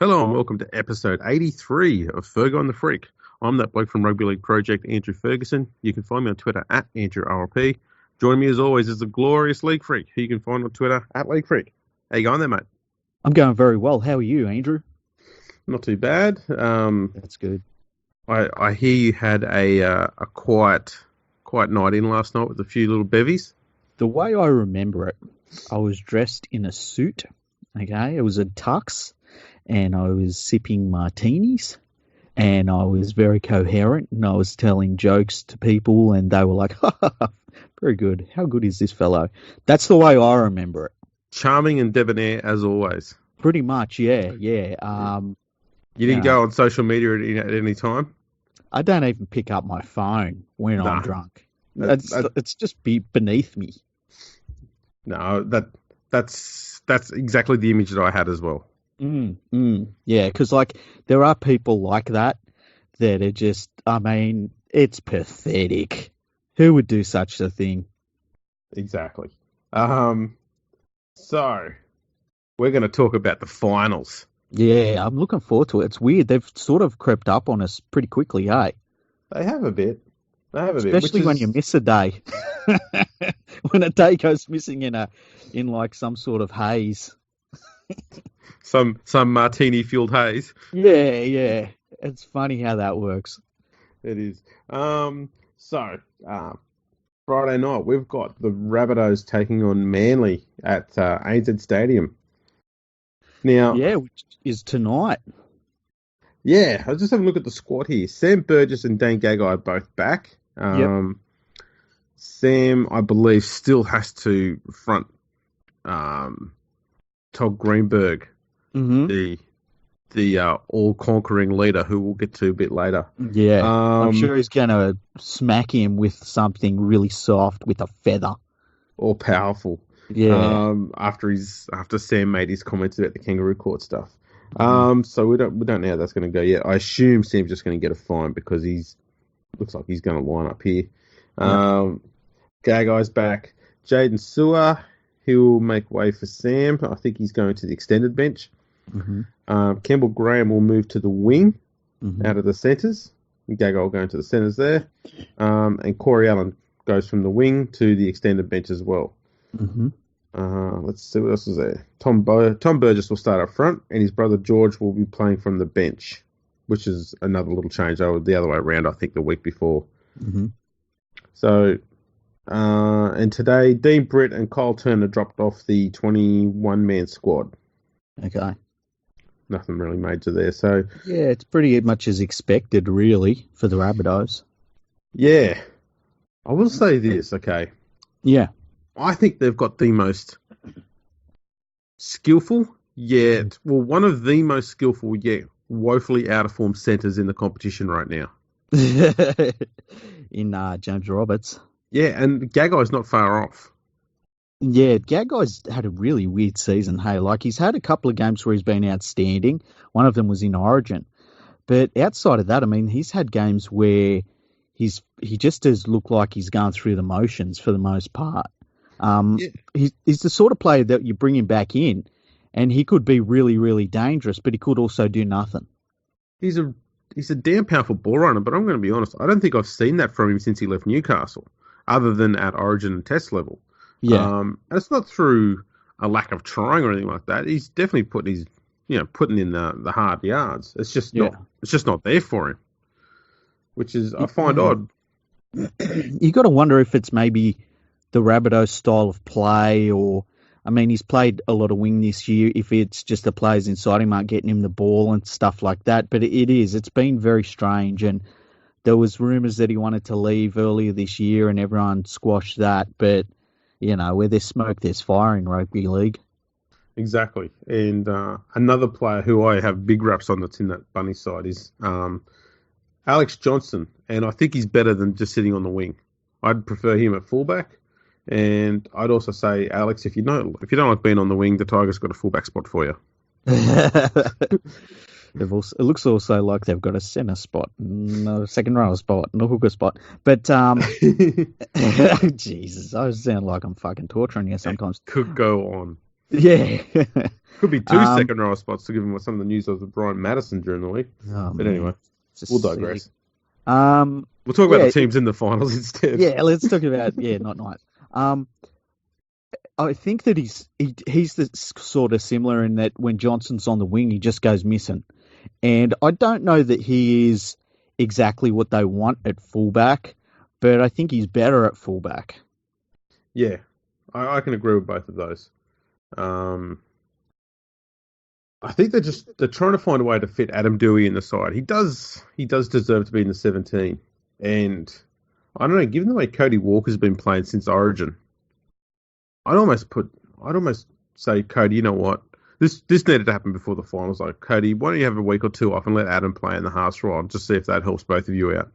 Hello and welcome to episode 83 of Fergo and the Freak. I'm that bloke from Rugby League Project, Andrew Ferguson. You can find me on Twitter at AndrewRLP. Joining me as always is the glorious League Freak, who you can find on Twitter at League Freak. How you going there, mate? I'm going very well. How are you, Andrew? Not too bad. That's good. I hear you had a quiet night in last night with a few little bevies. The way I remember it, I was dressed in a suit, okay? It was a tux, and I was sipping martinis, and I was very coherent, and I was telling jokes to people, and they were like, very good. How good is this fellow? That's the way I remember it. Charming and debonair as always. Pretty much, yeah. You didn't go on social media at any time? I don't even pick up my phone when I'm drunk. It's just beneath me. No, that's exactly the image that I had as well. Yeah, because there are people like that are just, it's pathetic. Who would do such a thing? Exactly. So we're going to talk about the finals. Yeah, I'm looking forward to it. It's weird. They've sort of crept up on us pretty quickly, eh? They have a bit. Especially when you miss a day. When a day goes missing in some sort of haze. Some martini fueled haze. Yeah. It's funny how that works. It is. Friday night we've got the Rabbitohs taking on Manly at ANZ Stadium. Now, yeah, which is tonight. Yeah, I was just having a look at the squad here. Sam Burgess and Dane Gagai are both back. Yep. Sam, I believe, still has to front Todd Greenberg, the all-conquering leader, who we'll get to a bit later. Yeah, I'm sure he's going to smack him with something really soft, with a feather. Or powerful. Yeah. After Sam made his comments about the kangaroo court stuff. So we don't know how that's going to go yet. I assume Sam's just going to get a fine because looks like he's going to line up here. Gagai's back. Jaden Sewer, he'll make way for Sam. I think he's going to the extended bench. Campbell Graham will move to the wing out of the centres. Gagai will go into the centres there. And Corey Allen goes from the wing to the extended bench as well. Let's see what else is there. Tom Burgess will start up front, and his brother George will be playing from the bench, which is another little change. The other way around, I think, the week before. So, and today, Dean Britt and Kyle Turner dropped off the 21-man squad. Okay. Nothing really major there. So yeah, it's pretty much as expected, really, for the Rabbitohs. Yeah. I will say this, okay? Yeah. I think they've got the most skillful, one of the most skillful, woefully out of form centres in the competition right now. In James Roberts. Yeah, and Gagai's not far off. Yeah, Gagai's had a really weird season, hey. He's had a couple of games where he's been outstanding. One of them was in Origin. But outside of that, he's had games where he just does look like he's going through the motions for the most part. He's the sort of player that you bring him back in, and he could be really, really dangerous, but he could also do nothing. He's a damn powerful ball runner, but I'm going to be honest, I don't think I've seen that from him since he left Newcastle, other than at Origin and Test level. Yeah, and it's not through a lack of trying or anything like that. He's definitely putting in the hard yards. It's just not there for him, which is I find odd. You got to wonder if it's maybe the Rabbitohs style of play, or he's played a lot of wing this year. If it's just the players inside him aren't getting him the ball and stuff like that, but it's been very strange. And there was rumours that he wanted to leave earlier this year, and everyone squashed that. But where there's smoke, there's fire in rugby league. Exactly. And another player who I have big raps on that's in that bunny side is Alex Johnson, and I think he's better than just sitting on the wing. I'd prefer him at fullback. And I'd also say, Alex, if you don't like being on the wing, the Tigers got a fullback spot for you. It looks also like they've got a centre spot, a second row spot, and a hooker spot. But Jesus, I sound like I'm fucking torturing you sometimes. Could go on. Yeah. Could be two second row spots to give him some of the news was with Brian Madison during the week. Oh, but man. anyway, we'll digress. We'll talk about the teams in the finals instead. Yeah, let's talk about not nice. I think that he's the sort of similar in that when Johnson's on the wing, he just goes missing. And I don't know that he is exactly what they want at fullback, but I think he's better at fullback. Yeah, I can agree with both of those. I think they're trying to find a way to fit Adam Dewey in the side. He does deserve to be in the 17. And I don't know, given the way Cody Walker's been playing since Origin, I'd almost say, Cody, you know what? This needed to happen before the finals. Like, Cody, why don't you have a week or two off and let Adam play in the halves role and just see if that helps both of you out?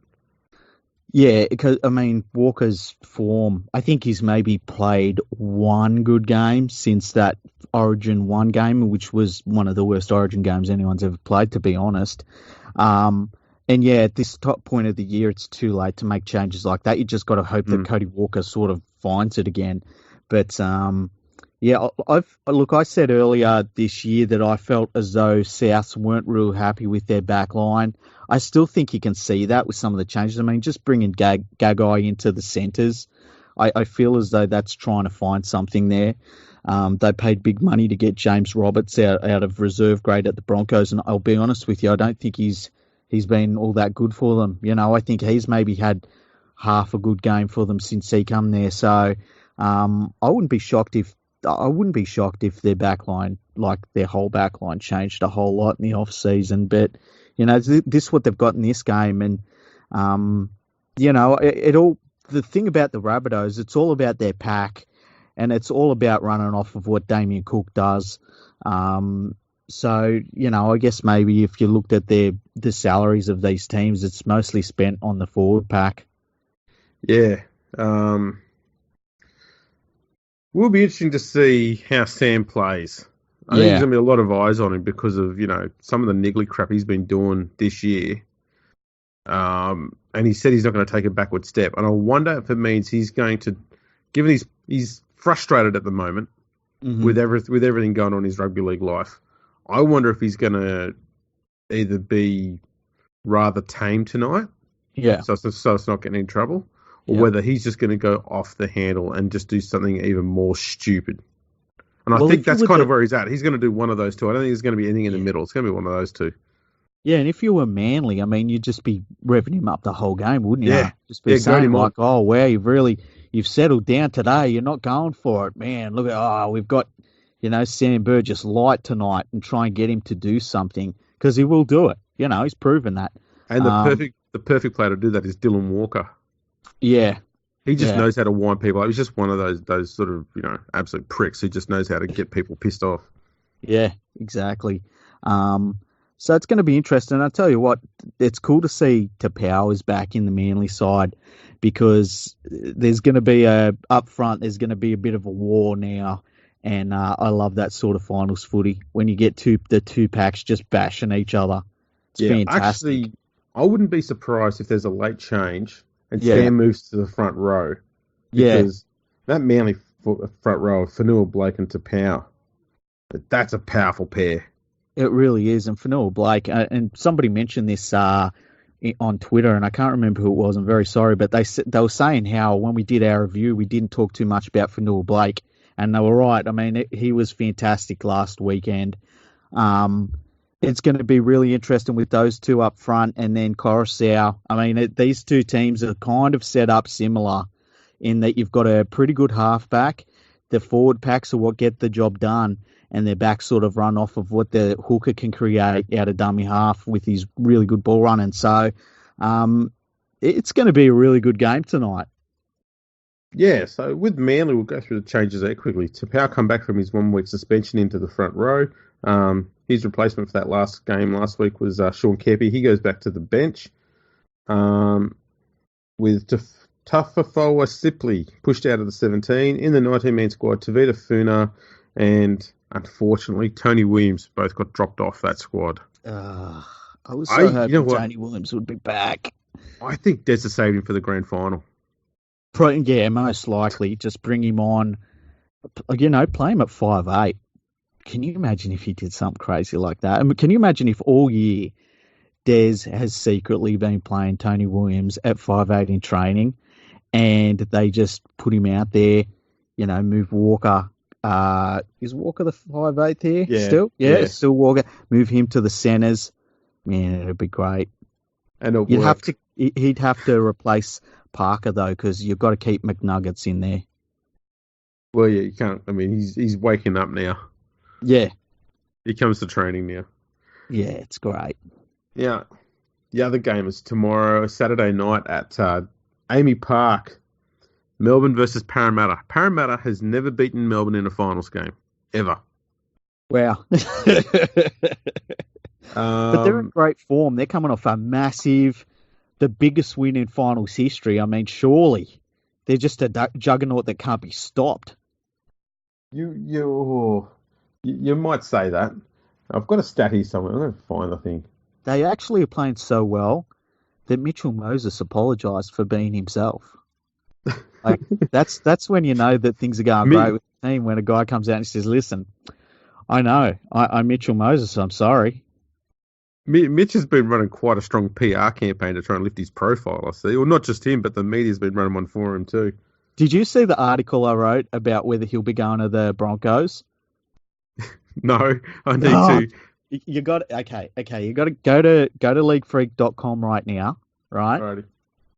Yeah, because, I mean, Walker's form, I think he's maybe played one good game since that Origin 1 game, which was one of the worst Origin games anyone's ever played, to be honest. And yeah, at this top point of the year, it's too late to make changes like that. You just got to hope that Cody Walker sort of finds it again. But, yeah, I said earlier this year that I felt as though Souths weren't real happy with their back line. I still think you can see that with some of the changes. I mean, just bringing Gagai into the centres, I feel as though that's trying to find something there. They paid big money to get James Roberts out of reserve grade at the Broncos, and I'll be honest with you, I don't think he's been all that good for them. You know, I think he's maybe had half a good game for them since he come there. So I wouldn't be shocked if their backline, like their whole backline, changed a whole lot in the off season. But you know, this is what they've got in this game, and you know, the thing about the Rabbitohs, it's all about their pack, and it's all about running off of what Damien Cook does. So you know, I guess maybe if you looked at the salaries of these teams, it's mostly spent on the forward pack. Yeah. Will be interesting to see how Sam plays. I think there's going to be a lot of eyes on him because of, you know, some of the niggly crap he's been doing this year. And he said he's not going to take a backward step. And I wonder if it means he's going to, given he's frustrated at the moment with everything going on in his rugby league life, I wonder if he's going to either be rather tame tonight, so it's not getting in trouble, or whether he's just going to go off the handle and just do something even more stupid. And I think that's kind of where he's at. He's going to do one of those two. I don't think there's going to be anything in the middle. It's going to be one of those two. Yeah, and if you were Manly, I mean, you'd just be revving him up the whole game, wouldn't you? Yeah. Just be saying like, oh, wow, you've settled down today. You're not going for it, man. Look at, we've got, you know, Sam Burgess light tonight, and try and get him to do something, because he will do it. You know, he's proven that. And the perfect player to do that is Dylan Walker. Yeah. He just knows how to wind people up. He's just one of those sort of, you know, absolute pricks who just knows how to get people pissed off. Yeah, exactly. So it's going to be interesting. I'll tell you what, it's cool to see Tapau's back in the Manly side, because there's going to be up front, there's going to be a bit of a war now. And I love that sort of finals footy when you get the two packs just bashing each other. It's fantastic. Actually, I wouldn't be surprised if there's a late change and Sam moves to the front row. Because that Manly front row of Fanua Blake and Tapau, that's a powerful pair. It really is. And Fanua Blake, and somebody mentioned this on Twitter, and I can't remember who it was, I'm very sorry, but they were saying how when we did our review, we didn't talk too much about Fanua Blake, and they were right. I mean, he was fantastic last weekend. It's going to be really interesting with those two up front, and then Coruscant. I mean, these two teams are kind of set up similar in that you've got a pretty good halfback. The forward packs are what get the job done, and their backs sort of run off of what the hooker can create out of dummy half with his really good ball running. So it's going to be a really good game tonight. Yeah, so with Manly, we'll go through the changes there quickly. Tapau come back from his 1-week suspension into the front row. His replacement for that last game last week was Sean Kepi. He goes back to the bench. With Tafafoa Sipley pushed out of the 17. In the 19-man squad, Tavita Funa and, unfortunately, Tony Williams both got dropped off that squad. I was so hoping Tony Williams would be back. I think Des is saving for the grand final. Yeah, most likely. Just bring him on, you know, play him at 5'8". can you imagine if he did something crazy like that? And can you imagine if all year Des has secretly been playing Tony Williams at 5'8" in training, and they just put him out there, move Walker. Is Walker the 5'8" there? Yeah. Still? Yeah, still Walker. Move him to the centres. Man, it'd be great. And he'd have to replace Parker, though, because you've got to keep McNuggets in there. Well, yeah, you can't. I mean, he's waking up now. Yeah. He comes to training now. Yeah, it's great. Yeah. The other game is tomorrow, Saturday night at Amy Park. Melbourne versus Parramatta. Parramatta has never beaten Melbourne in a finals game, ever. Wow. But they're in great form. They're coming off the biggest win in finals history. I mean, surely they're just a juggernaut that can't be stopped. You might say that. I've got a stat here somewhere. I'm going to find the thing. They actually are playing so well that Mitchell Moses apologised for being himself. Like that's when you know that things are going great with the team, when a guy comes out and says, listen, I know, I'm Mitchell Moses, I'm sorry. Mitch has been running quite a strong PR campaign to try and lift his profile, I see. Well, not just him, but the media's been running one for him too. Did you see the article I wrote about whether he'll be going to the Broncos? No, I need to. You got okay. You got to go to leaguefreak.com right now, right? Alrighty.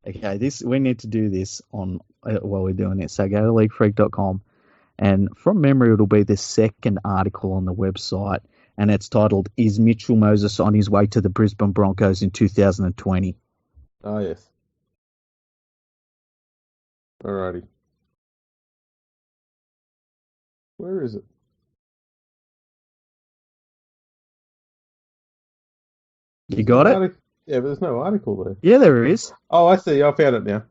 Okay, we need to do this while we're doing it. So go to leaguefreak.com, and from memory, it'll be the second article on the website, and it's titled, "Is Mitchell Moses on his way to the Brisbane Broncos in 2020?" Oh, yes. Alrighty. Where is it? You got it? Yeah, but there's no article there. Yeah, there is. Oh, I see. I found it now.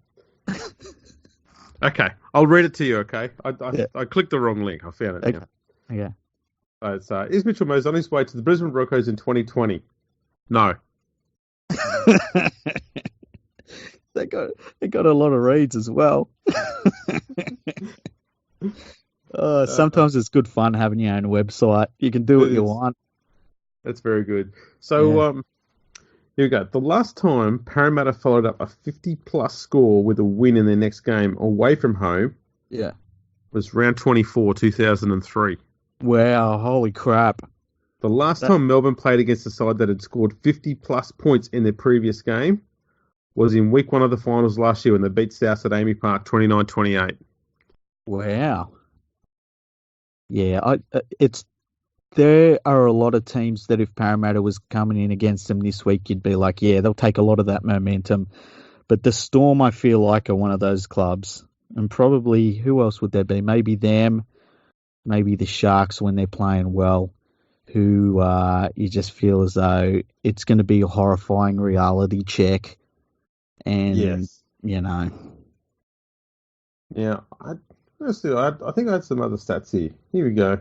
Okay. I'll read it to you, okay? I clicked the wrong link. I found it now. Okay. It's, is Mitchell Moses on his way to the Brisbane Broncos in 2020? No. They got a lot of reads as well. Sometimes it's good fun having your own website. You can do what you want. That's very good. So, here we go. The last time Parramatta followed up a 50-plus score with a win in their next game away from home was round 24, 2003. Wow, holy crap. The last time Melbourne played against a side that had scored 50-plus points in their previous game was in week 1 of the finals last year when they beat South at Amy Park 29-28. Wow. Yeah, there are a lot of teams that if Parramatta was coming in against them this week, you'd be like, yeah, they'll take a lot of that momentum. But the Storm, I feel like, are one of those clubs. And probably, who else would there be? Maybe them, maybe the Sharks when they're playing well, who you just feel as though it's going to be a horrifying reality check. And, you know. Yeah, I think I had some other stats here. Here we go.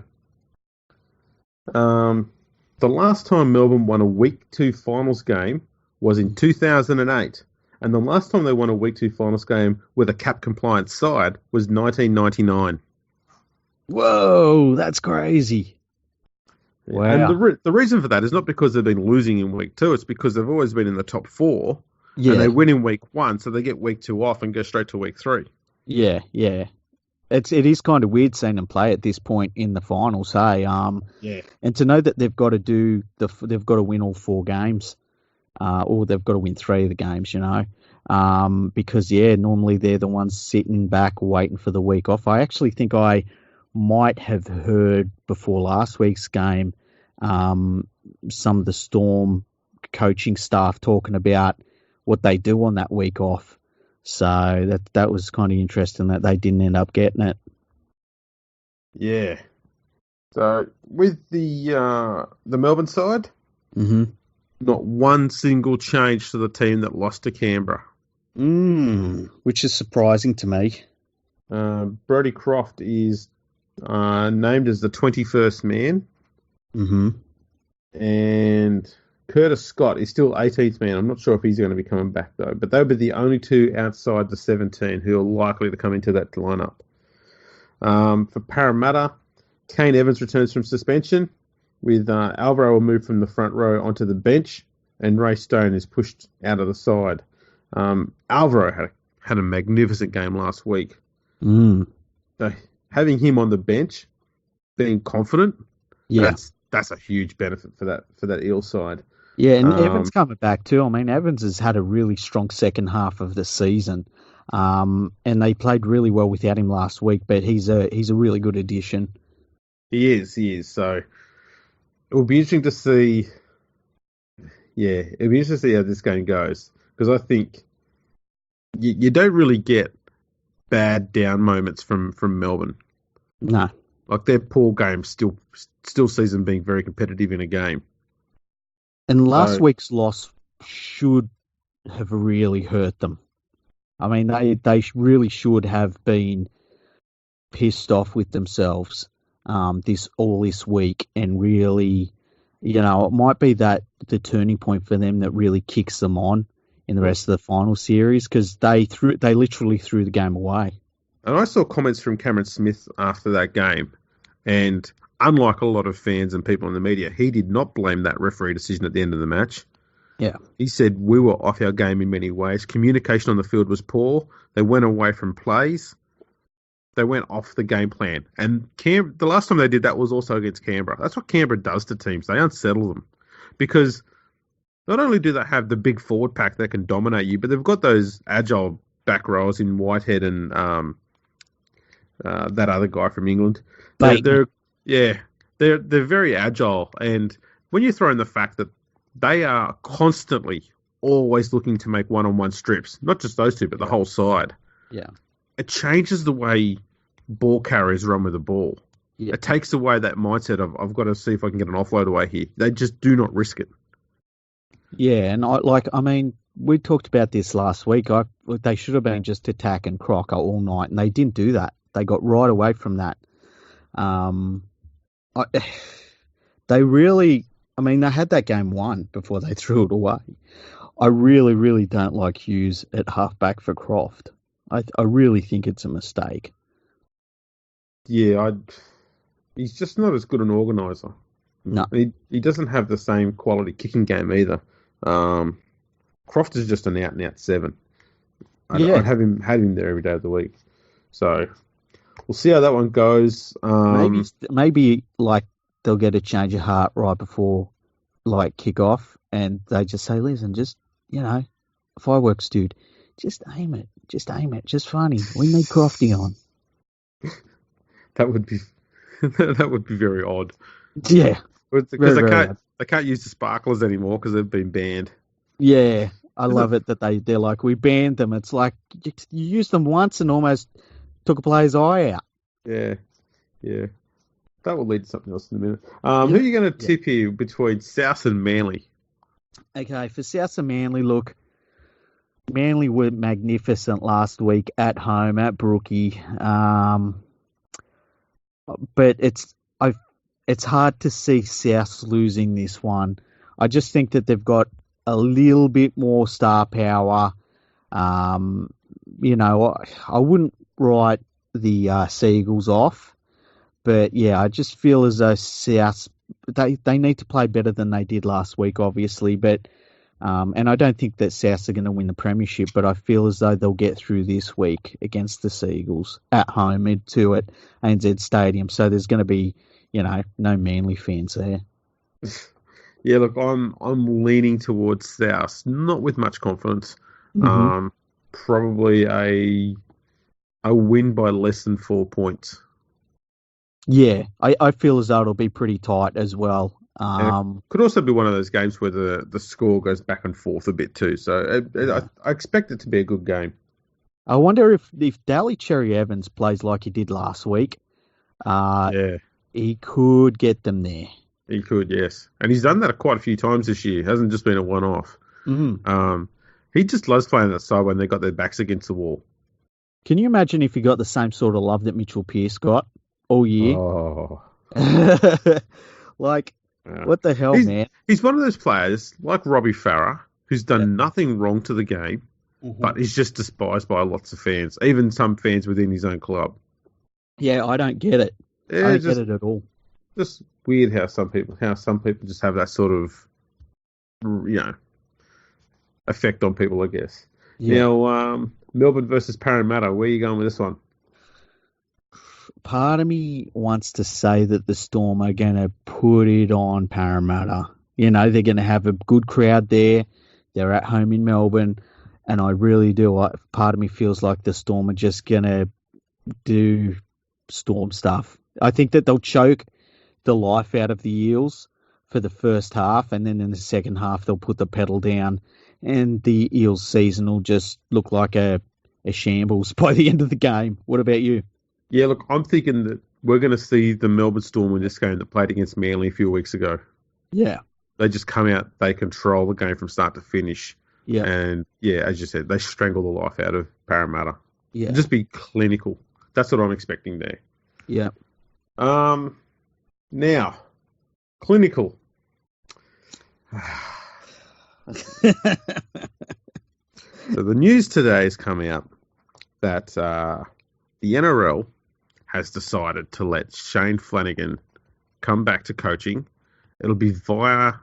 The last time Melbourne won a Week 2 finals game was in 2008. And the last time they won a Week 2 finals game with a cap-compliant side was 1999. Whoa, that's crazy. Wow. And the reason for that is not because they've been losing in Week 2. It's because they've always been in the top 4. Yeah. And they win in Week 1, so they get Week 2 off and go straight to Week 3. Yeah. It is kind of weird seeing them play at this point in the finals, hey. And to know that they've got to win all 4 games, or they've got to win 3 of the games, you know, because normally they're the ones sitting back waiting for the week off. I actually think I might have heard before last week's game some of the Storm coaching staff talking about what they do on that week off. So that was kind of interesting that they didn't end up getting it. Yeah. So with the Melbourne side, not one single change to the team that lost to Canberra. Which is surprising to me. Brodie Croft is named as the 21st man. And Curtis Scott is still 18th man. I'm not sure if he's going to be coming back, though. But they'll be the only 2 outside the 17 who are likely to come into that lineup. For Parramatta, Kane Evans returns from suspension, with Alvaro will move from the front row onto the bench, and Ray Stone is pushed out of the side. Alvaro had a magnificent game last week. So having him on the bench, being confident, that's a huge benefit for that Eel side. Yeah, and Evans coming back too. I mean, Evans has had a really strong second half of the season, and they played really well without him last week. But he's a really good addition. He is. So it will be interesting to see. Yeah, it'll be interesting to see how this game goes, because I think you don't really get bad down moments from Melbourne. No, like their poor game still sees them being very competitive in a game. And last week's loss should have really hurt them. I mean, they really should have been pissed off with themselves this week, and really, it might be that the turning point for them that really kicks them on in the rest of the final series, because they literally threw the game away. And I saw comments from Cameron Smith after that game, and unlike a lot of fans and people in the media, he did not blame that referee decision at the end of the match. Yeah. He said, we were off our game in many ways. Communication on the field was poor. They went away from plays. They went off the game plan. And the last time they did that was also against Canberra. That's what Canberra does to teams. They unsettle them. Because not only do they have the big forward pack that can dominate you, but they've got those agile back rowers in Whitehead and that other guy from England. They're very agile, and when you throw in the fact that they are constantly always looking to make one-on-one strips, not just those two, but the whole side. Yeah, it changes the way ball carriers run with the ball. Yeah. It takes away that mindset of I've got to see if I can get an offload away here. They just do not risk it. Yeah, and we talked about this last week. They should have been just attack and Crocker all night, and they didn't do that. They got right away from that. They had that game won before they threw it away. I really, really don't like Hughes at halfback for Croft. I really think it's a mistake. Yeah, he's just not as good an organiser. No. He doesn't have the same quality kicking game either. Croft is just an out-and-out 7. I'd have him there every day of the week. So we'll see how that one goes. Maybe they'll get a change of heart right before kick off, and they just say, listen, just, fireworks, dude. Just aim it. Just funny. We need Crofty on. That would be very odd. Yeah. Because they can't use the sparklers anymore because they've been banned. Yeah. I love it that they're like, we banned them. It's like you used them once and almost took a player's eye out. Yeah. That will lead to something else in a minute. Who are you going to tip here between South and Manly? Okay, for South and Manly, look, Manly were magnificent last week at home at Brookie, but it's hard to see South losing this one. I just think that they've got a little bit more star power. I wouldn't write the Seagulls off. But yeah, I just feel as though South, they need to play better than they did last week, obviously. But and I don't think that South are going to win the premiership, but I feel as though they'll get through this week against the Seagulls at home at ANZ Stadium. So there's going to be, no Manly fans there. Yeah, look, I'm leaning towards South, not with much confidence. Mm-hmm. Probably a win by less than 4 points. Yeah, I feel as though it'll be pretty tight as well. Could also be one of those games where the score goes back and forth a bit too. So I expect it to be a good game. I wonder if Daly Cherry Evans plays like he did last week. He could get them there. He could, yes. And he's done that quite a few times this year. It hasn't just been a one-off. Mm-hmm. He just loves playing that side when they got their backs against the wall. Can you imagine if he got the same sort of love that Mitchell Pearce got all year? Oh. What the hell, man? He's one of those players, like Robbie Farah, who's done nothing wrong to the game, but he's just despised by lots of fans, even some fans within his own club. Yeah, I don't get it. I don't get it at all. Just weird how some people just have that sort of, effect on people, I guess. Yeah. Now, Melbourne versus Parramatta. Where are you going with this one? Part of me wants to say that the Storm are going to put it on Parramatta. They're going to have a good crowd there. They're at home in Melbourne. And I really do. Part of me feels like the Storm are just going to do Storm stuff. I think that they'll choke the life out of the Eels for the first half. And then in the second half, they'll put the pedal down. And the Eels season will just look like a shambles by the end of the game. What about you? Yeah, look, I'm thinking that we're going to see the Melbourne Storm in this game that played against Manly a few weeks ago. Yeah. They just come out, they control the game from start to finish. Yeah. And, yeah, as you said, they strangle the life out of Parramatta. Yeah. Just be clinical. That's what I'm expecting there. Yeah. Now, clinical. So the news today has come out that the NRL has decided to let Shane Flanagans come back to coaching. It'll be via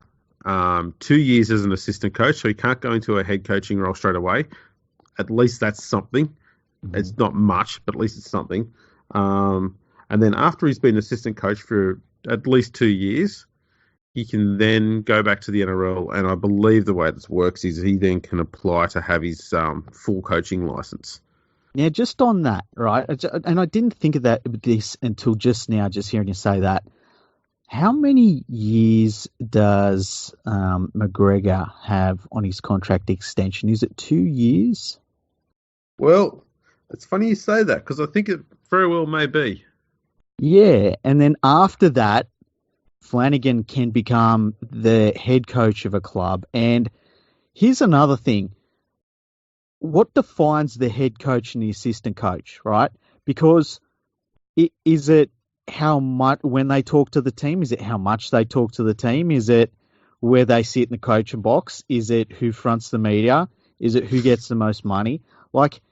2 years as an assistant coach, so he can't go into a head coaching role straight away. At least that's something. Mm-hmm. It's not much, but at least it's something. And then after he's been assistant coach for at least 2 years, he can then go back to the NRL, and I believe the way this works is he then can apply to have his full coaching license. Now, just on that, right, and I didn't think of this until just now, just hearing you say that. How many years does McGregor have on his contract extension? Is it 2 years? Well, it's funny you say that, because I think it very well may be. Yeah, and then after that, Flanagan can become the head coach of a club. And here's another thing. What defines the head coach and the assistant coach, right? Because is it how much, when they talk to the team, is it how much they talk to the team? Is it where they sit in the coaching box? Is it who fronts the media? Is it who gets the most money? Like,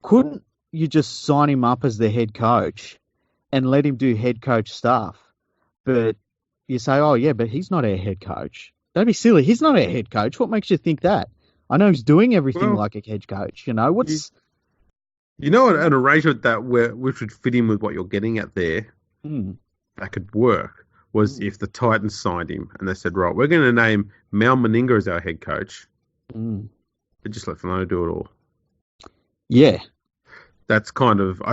couldn't you just sign him up as the head coach and let him do head coach stuff? But you say, oh, yeah, but he's not our head coach. Don't be silly. He's not our head coach. What makes you think that? I know he's doing everything like a head coach. What's... an arrangement which would fit in with what you're getting at there, that could work, was if the Titans signed him and they said, right, we're going to name Mal Meninga as our head coach. But just let Fernando do it all. Yeah. I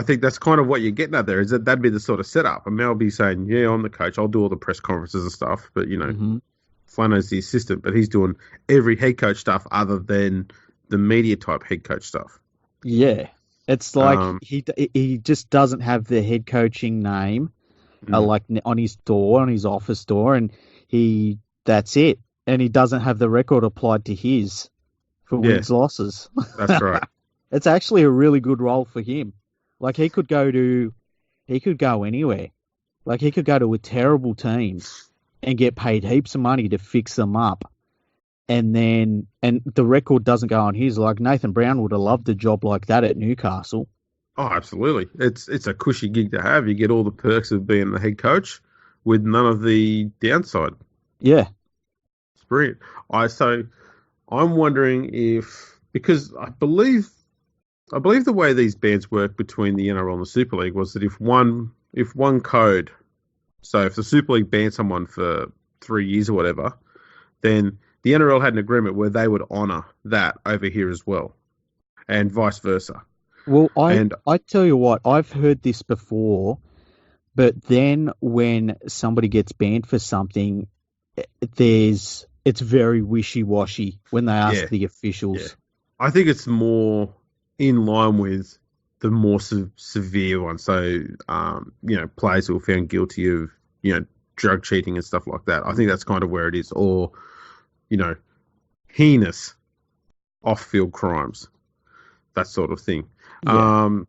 think that's kind of what you're getting at there, is that'd be the sort of setup. And Mel will be saying, yeah, I'm the coach. I'll do all the press conferences and stuff. But, Flano's the assistant, but he's doing every head coach stuff other than the media type head coach stuff. Yeah. It's like he just doesn't have the head coaching name like on his door, on his office door, and that's it. And he doesn't have the record applied to his for wins, losses. That's right. It's actually a really good role for him. Like, he could go anywhere. Like, he could go to a terrible team and get paid heaps of money to fix them up. And the record doesn't go on his. Like, Nathan Brown would have loved a job like that at Newcastle. Oh, absolutely. It's a cushy gig to have. You get all the perks of being the head coach with none of the downside. Yeah. It's brilliant. I'm wondering because I believe the way these bans work between the NRL and the Super League was that if one code, so if the Super League banned someone for 3 years or whatever, then the NRL had an agreement where they would honour that over here as well, and vice versa. Well, I tell you what, I've heard this before, but then when somebody gets banned for something, it's very wishy-washy when they ask the officials. Yeah. I think it's more in line with the more severe ones. So, players who are found guilty of, drug cheating and stuff like that. I think that's kind of where it is. Or, heinous off-field crimes, that sort of thing. Yeah.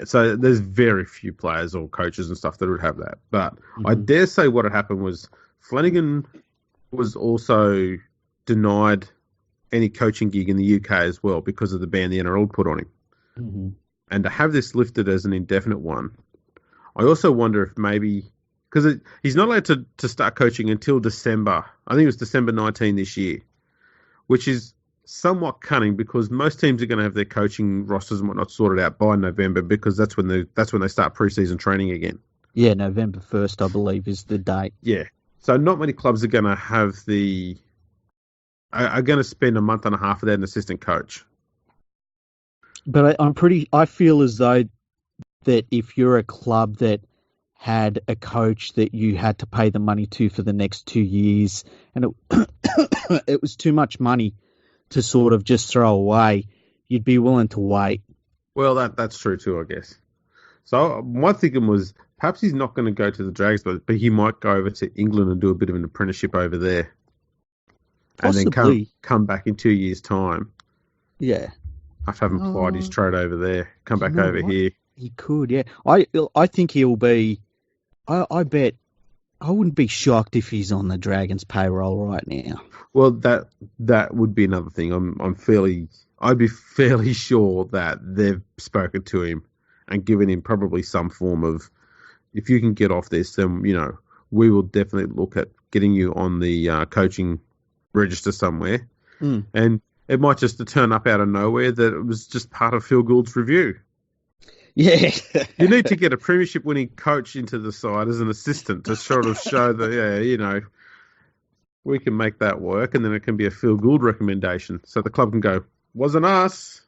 So there's very few players or coaches and stuff that would have that. But I dare say what had happened was Flanagan was also denied any coaching gig in the UK as well because of the ban the NRL put on him. And to have this lifted as an indefinite one, I also wonder if maybe because he's not allowed to start coaching until December. I think it was December 19 this year, which is somewhat cunning because most teams are going to have their coaching rosters and whatnot sorted out by November because that's when they start preseason training again. Yeah, November 1st, I believe, is the date. Yeah. So not many clubs are going to have are going to spend a month and a half without an assistant coach. But I feel as though that if you're a club that had a coach that you had to pay the money to for the next 2 years, and it was too much money to sort of just throw away, you'd be willing to wait. Well, that's true too, I guess. So my thinking was perhaps he's not going to go to the Dragons, but he might go over to England and do a bit of an apprenticeship over there. Possibly. And then come back in 2 years' time. Yeah. After having plied his trade over there, come back over here. He could, yeah. I think he'll be. I bet. I wouldn't be shocked if he's on the Dragons payroll right now. Well, that would be another thing. I'd be fairly sure that they've spoken to him and given him probably some form of, if you can get off this, then we will definitely look at getting you on the coaching register somewhere. And it might just turn up out of nowhere that it was just part of Phil Gould's review. Yeah. You need to get a premiership winning coach into the side as an assistant to sort of show that, we can make that work, and then it can be a Phil Gould recommendation. So the club can go, wasn't us.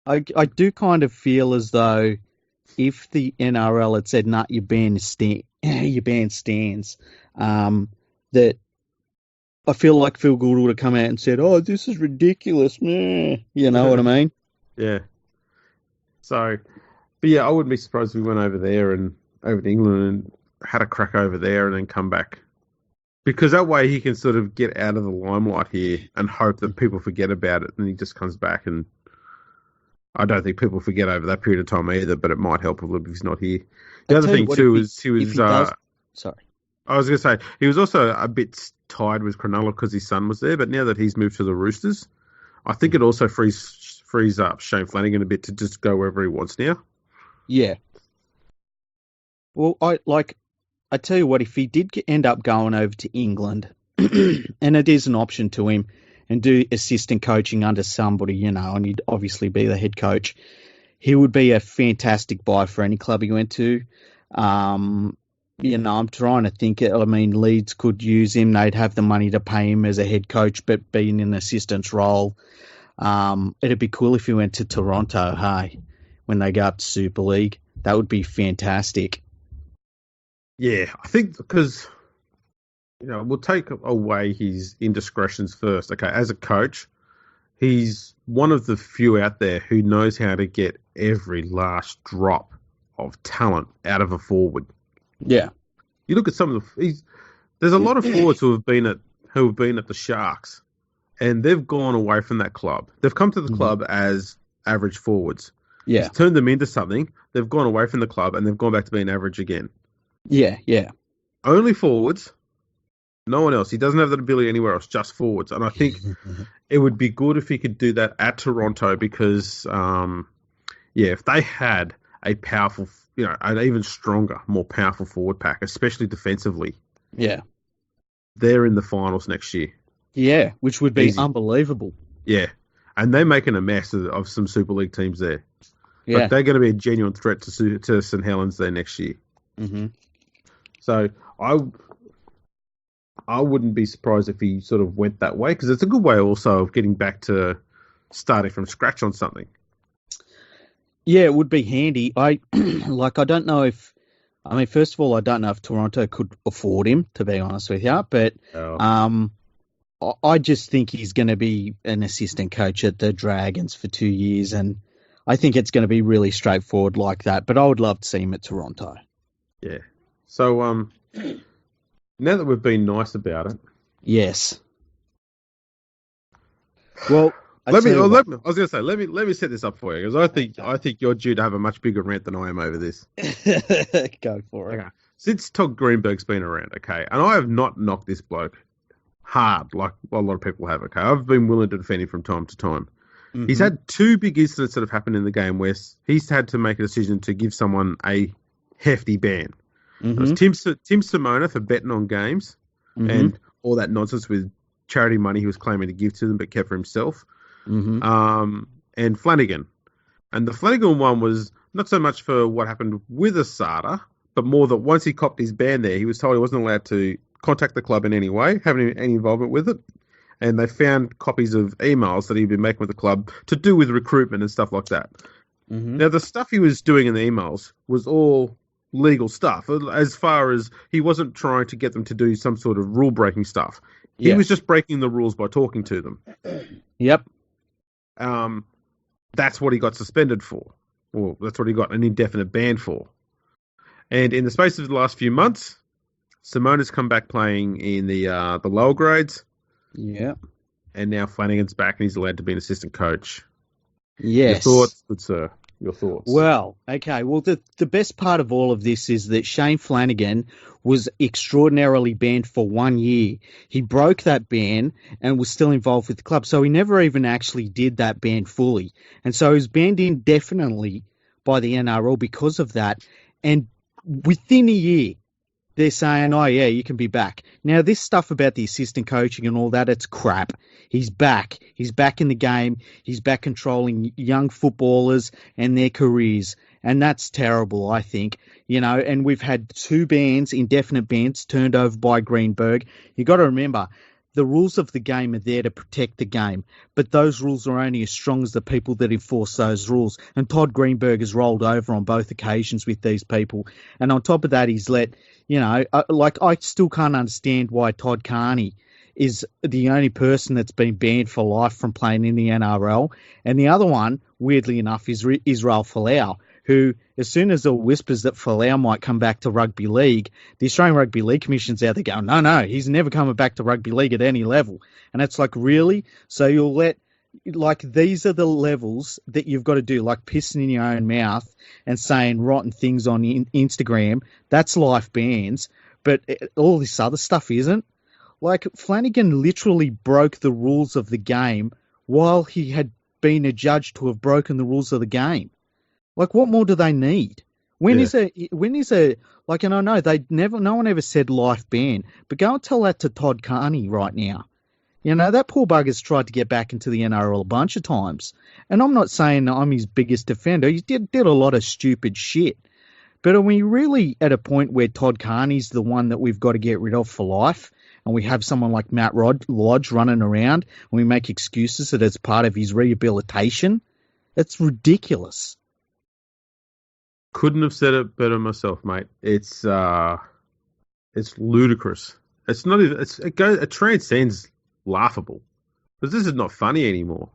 I do kind of feel as though if the NRL had said, your ban stands, that I feel like Phil Gould would have come out and said, oh, this is ridiculous, meh. You know what I mean? Yeah. So, but yeah, I wouldn't be surprised if we went over there and over to England and had a crack over there and then come back. Because that way he can sort of get out of the limelight here and hope that people forget about it, and he just comes back. And I don't think people forget over that period of time either, but it might help a little if he's not here. The other thing too is he was. Sorry. I was going to say he was also a bit tied with Cronulla because his son was there, but now that he's moved to the Roosters, I think it also frees up Shane Flanagans a bit to just go wherever he wants now. Yeah. Well, I tell you what, if he did end up going over to England, and it is an option to him, and do assistant coaching under somebody, and he'd obviously be the head coach, he would be a fantastic buy for any club he went to. I'm trying to think. I mean, Leeds could use him. They'd have the money to pay him as a head coach, but being in an assistant's role. It'd be cool if he went to Toronto, hey, when they go up to Super League. That would be fantastic. Yeah, I think because, we'll take away his indiscretions first. Okay, as a coach, he's one of the few out there who knows how to get every last drop of talent out of a forward. Yeah. You look at some of there's a lot of forwards who have been at the Sharks, and they've gone away from that club. They've come to the club as average forwards. Yeah. He's turned them into something. They've gone away from the club, and they've gone back to being average again. Yeah, yeah. Only forwards. No one else. He doesn't have that ability anywhere else, just forwards. And I think it would be good if he could do that at Toronto because, if they had a powerful, an even stronger, more powerful forward pack, especially defensively. Yeah. They're in the finals next year. Yeah, which would be unbelievable. Yeah. And they're making a mess of some Super League teams there. Yeah. But they're going to be a genuine threat to St. Helens there next year. Mm-hmm. So I wouldn't be surprised if he sort of went that way because it's a good way also of getting back to starting from scratch on something. Yeah, it would be handy. I don't know if, first of all, I don't know if Toronto could afford him, to be honest with you, but I just think he's going to be an assistant coach at the Dragons for 2 years, and I think it's going to be really straightforward like that, but I would love to see him at Toronto. Yeah. So, now that we've been nice about it. Yes. Well, let me set this up for you because I think you're due to have a much bigger rant than I am over this. Go for it. Okay. Since Todd Greenberg's been around, okay, and I have not knocked this bloke hard like a lot of people have, okay. I've been willing to defend him from time to time. Mm-hmm. He's had two big incidents that have happened in the game where he's had to make a decision to give someone a hefty ban. It was Tim Simona for betting on games and all that nonsense with charity money he was claiming to give to them but kept for himself. And Flanagan. And the Flanagan one was not so much for what happened with Asada, but more that once he copped his ban there, he was told he wasn't allowed to contact the club in any way, have any involvement with it. And they found copies of emails that he'd been making with the club to do with recruitment and stuff like that. Now, the stuff he was doing in the emails was all legal stuff, as far as he wasn't trying to get them to do some sort of rule-breaking stuff. He was just breaking the rules by talking to them. Yep. That's what he got suspended for. Well, that's what he got an indefinite ban for. And in the space of the last few months, Simona's come back playing in the lower grades. Yeah. And now Flanagan's back and he's allowed to be an assistant coach. Yes. Your thoughts, good sir? Your thoughts? Well, okay. Well, the best part of all of this is that Shane Flanagan was extraordinarily banned for 1 year. He broke that ban and was still involved with the club. So he never even actually did that ban fully. And so he was banned indefinitely by the NRL because of that. And within a year, they're saying, oh, yeah, you can be back. Now, this stuff about the assistant coaching and all that, it's crap. He's back. He's back in the game. He's back controlling young footballers and their careers. And that's terrible, I think. You know, and we've had 2 bans, indefinite bans, turned over by Greenberg. You got to remember, the rules of the game are there to protect the game. But those rules are only as strong as the people that enforce those rules. And Todd Greenberg has rolled over on both occasions with these people. And on top of that, he's let, you know, I still can't understand why Todd Carney is the only person that's been banned for life from playing in the NRL. And the other one, weirdly enough, is Israel Folau, who, as soon as there were whispers that Folau might come back to rugby league, the Australian Rugby League Commission's out there going, no, he's never coming back to rugby league at any level. And it's like, really? So you'll let, like, these are the levels that you've got to do, like pissing in your own mouth and saying rotten things on Instagram. That's life bans. But all this other stuff isn't. Like, Flanagan literally broke the rules of the game while he had been adjudged to have broken the rules of the game. Like, what more do they need? When is a like, and I know no one ever said life ban, but go and tell that to Todd Carney right now. You know, that poor bugger's tried to get back into the NRL a bunch of times. And I'm not saying I'm his biggest defender. He did a lot of stupid shit. But are we really at a point where Todd Carney's the one that we've got to get rid of for life? And we have someone like Matt Lodge running around and we make excuses that it's part of his rehabilitation? It's ridiculous. Couldn't have said it better myself, mate. It's ludicrous. It's not even. It transcends laughable. Because this is not funny anymore.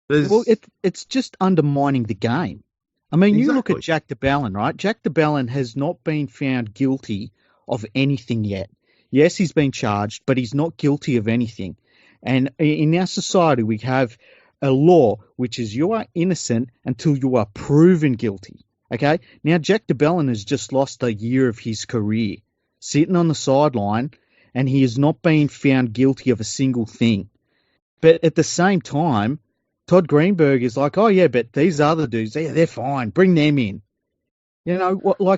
Well, it's just undermining the game. I mean, you look at Jack de Belin, right? Jack de Belin has not been found guilty of anything yet. Yes, he's been charged, but he's not guilty of anything. And in our society, we have a law which is you are innocent until you are proven guilty. Okay? Now, Jack de Belin has just lost a year of his career, sitting on the sideline, and he has not been found guilty of a single thing. But at the same time, Todd Greenberg is like, oh, yeah, but these other dudes, they're fine. Bring them in. You know,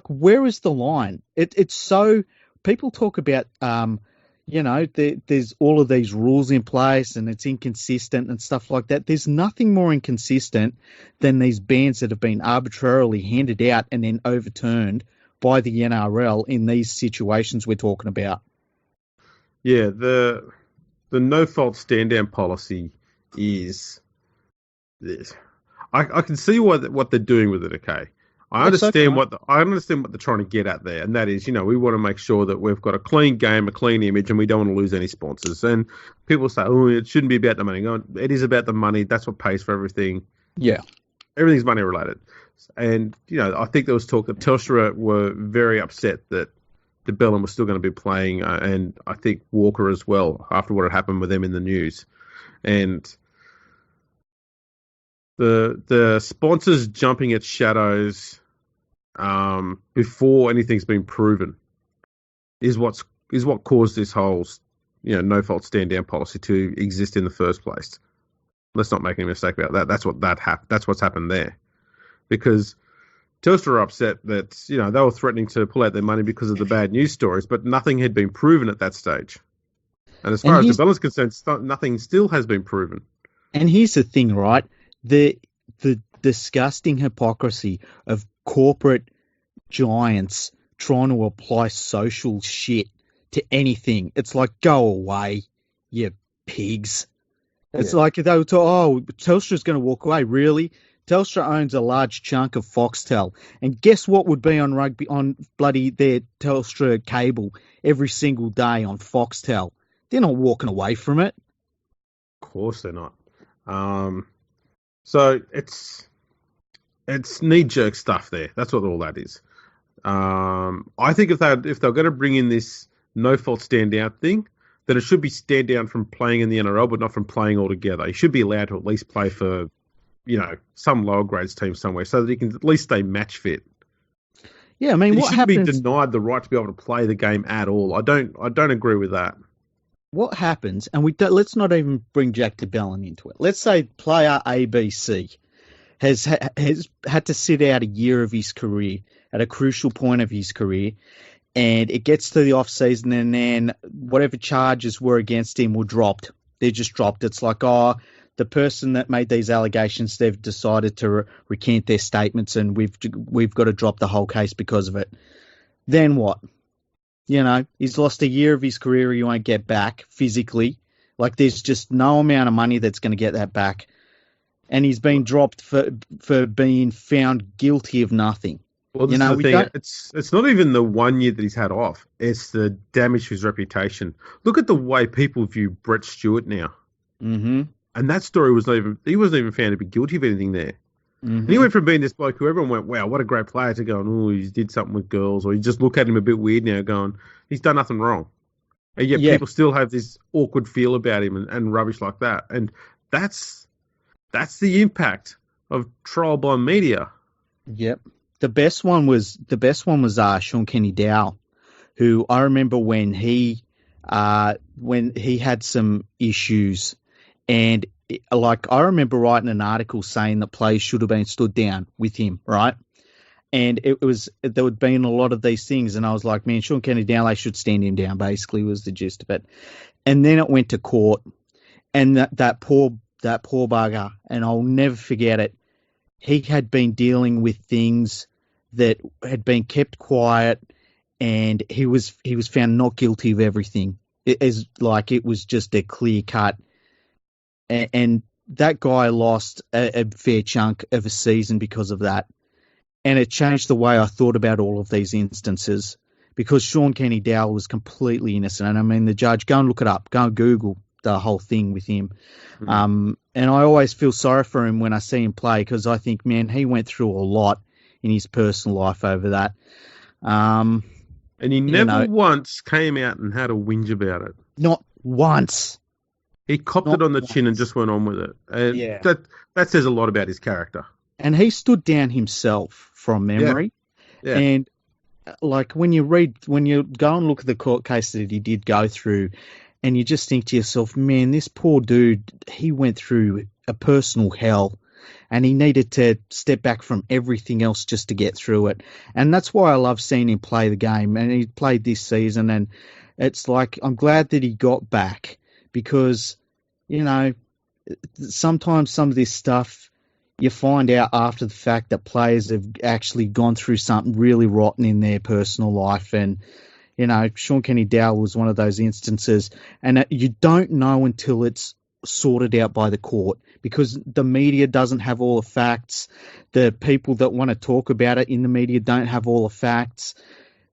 where is the line? It's so... People talk about, there's all of these rules in place and it's inconsistent and stuff like that. There's nothing more inconsistent than these bans that have been arbitrarily handed out and then overturned by the NRL in these situations we're talking about. Yeah, the no-fault stand-down policy is this. I can see what they're doing with it, okay? I understand what they're trying to get at there, and that is, we want to make sure that we've got a clean game, a clean image, and we don't want to lose any sponsors. And people say, oh, it shouldn't be about the money. It is about the money. That's what pays for everything. Yeah. Everything's money related. And, I think there was talk that Telstra were very upset that de Belin was still going to be playing, and I think Walker as well, after what had happened with them in the news. And the sponsors jumping at shadows before anything's been proven is what caused this whole no fault stand down policy to exist in the first place. Let's not make any mistake about that. That's what's happened there, because Telstra are upset that, you know, they were threatening to pull out their money because of the bad news stories, but nothing had been proven at that stage. And as far as DeBell is concerned, nothing still has been proven. And here's the thing, right? The disgusting hypocrisy of corporate giants trying to apply social shit to anything. It's like, go away, you pigs. It's like they were told, Telstra's going to walk away. Really? Telstra owns a large chunk of Foxtel. And guess what would be on rugby, on bloody their Telstra cable every single day on Foxtel? They're not walking away from it. Of course they're not. So it's knee-jerk stuff there. That's what all that is. I think if they're going to bring in this no-fault stand-down thing, then it should be stand-down from playing in the NRL, but not from playing altogether. He should be allowed to at least play for, you know, some lower grades team somewhere, so that he can at least stay match fit. Yeah, I mean, he shouldn't be denied the right to be able to play the game at all. I don't agree with that. What happens, and let's not even bring Jack DeBellin into it. Let's say player ABC has had to sit out a year of his career at a crucial point of his career, and it gets to the off season, and then whatever charges were against him were dropped. They're just dropped. It's like, the person that made these allegations, they've decided to recant their statements, and we've got to drop the whole case because of it. Then what? You know, he's lost a year of his career he won't get back physically. Like, there's just no amount of money that's going to get that back. And he's been dropped for being found guilty of nothing. Well, this is the thing. It's not even the 1 year that he's had off. It's the damage to his reputation. Look at the way people view Brett Stewart now. Mm-hmm. And that story he wasn't even found to be guilty of anything there. Mm-hmm. And he went from being this bloke who everyone went, wow, what a great player, to going, oh, he did something with girls, or you just look at him a bit weird now going, he's done nothing wrong. And yet people still have this awkward feel about him and rubbish like that. And that's the impact of trial by media. Yep. The best one was Sean Kenny Dow, who I remember when he had some issues, and I remember writing an article saying that players should have been stood down with him, right? And there had been a lot of these things, and I was like, man, Sean Kenny Dow, they should stand him down, basically, was the gist of it. And then it went to court, and that poor bugger, and I'll never forget it, he had been dealing with things that had been kept quiet, and he was found not guilty of everything. It was just a clear cut. And that guy lost a fair chunk of a season because of that. And it changed the way I thought about all of these instances, because Sean Kenny Dowell was completely innocent. And I mean, the judge, go and look it up, go and Google the whole thing with him. Mm-hmm. And I always feel sorry for him when I see him play, because I think, man, he went through a lot in his personal life over that. And he never once came out and had a whinge about it. Not once. He copped it on the chin and just went on with it. And that says a lot about his character. And he stood down himself from memory. Yeah. And when you go and look at the court case that he did go through, and you just think to yourself, man, this poor dude, he went through a personal hell, and he needed to step back from everything else just to get through it. And that's why I love seeing him play the game. And he played this season, and it's like, I'm glad that he got back, because, you know, sometimes some of this stuff you find out after the fact that players have actually gone through something really rotten in their personal life. And, you know, Sean Kenny Dowell was one of those instances, and you don't know until it's sorted out by the court, because the media doesn't have all the facts. The people that want to talk about it in the media don't have all the facts.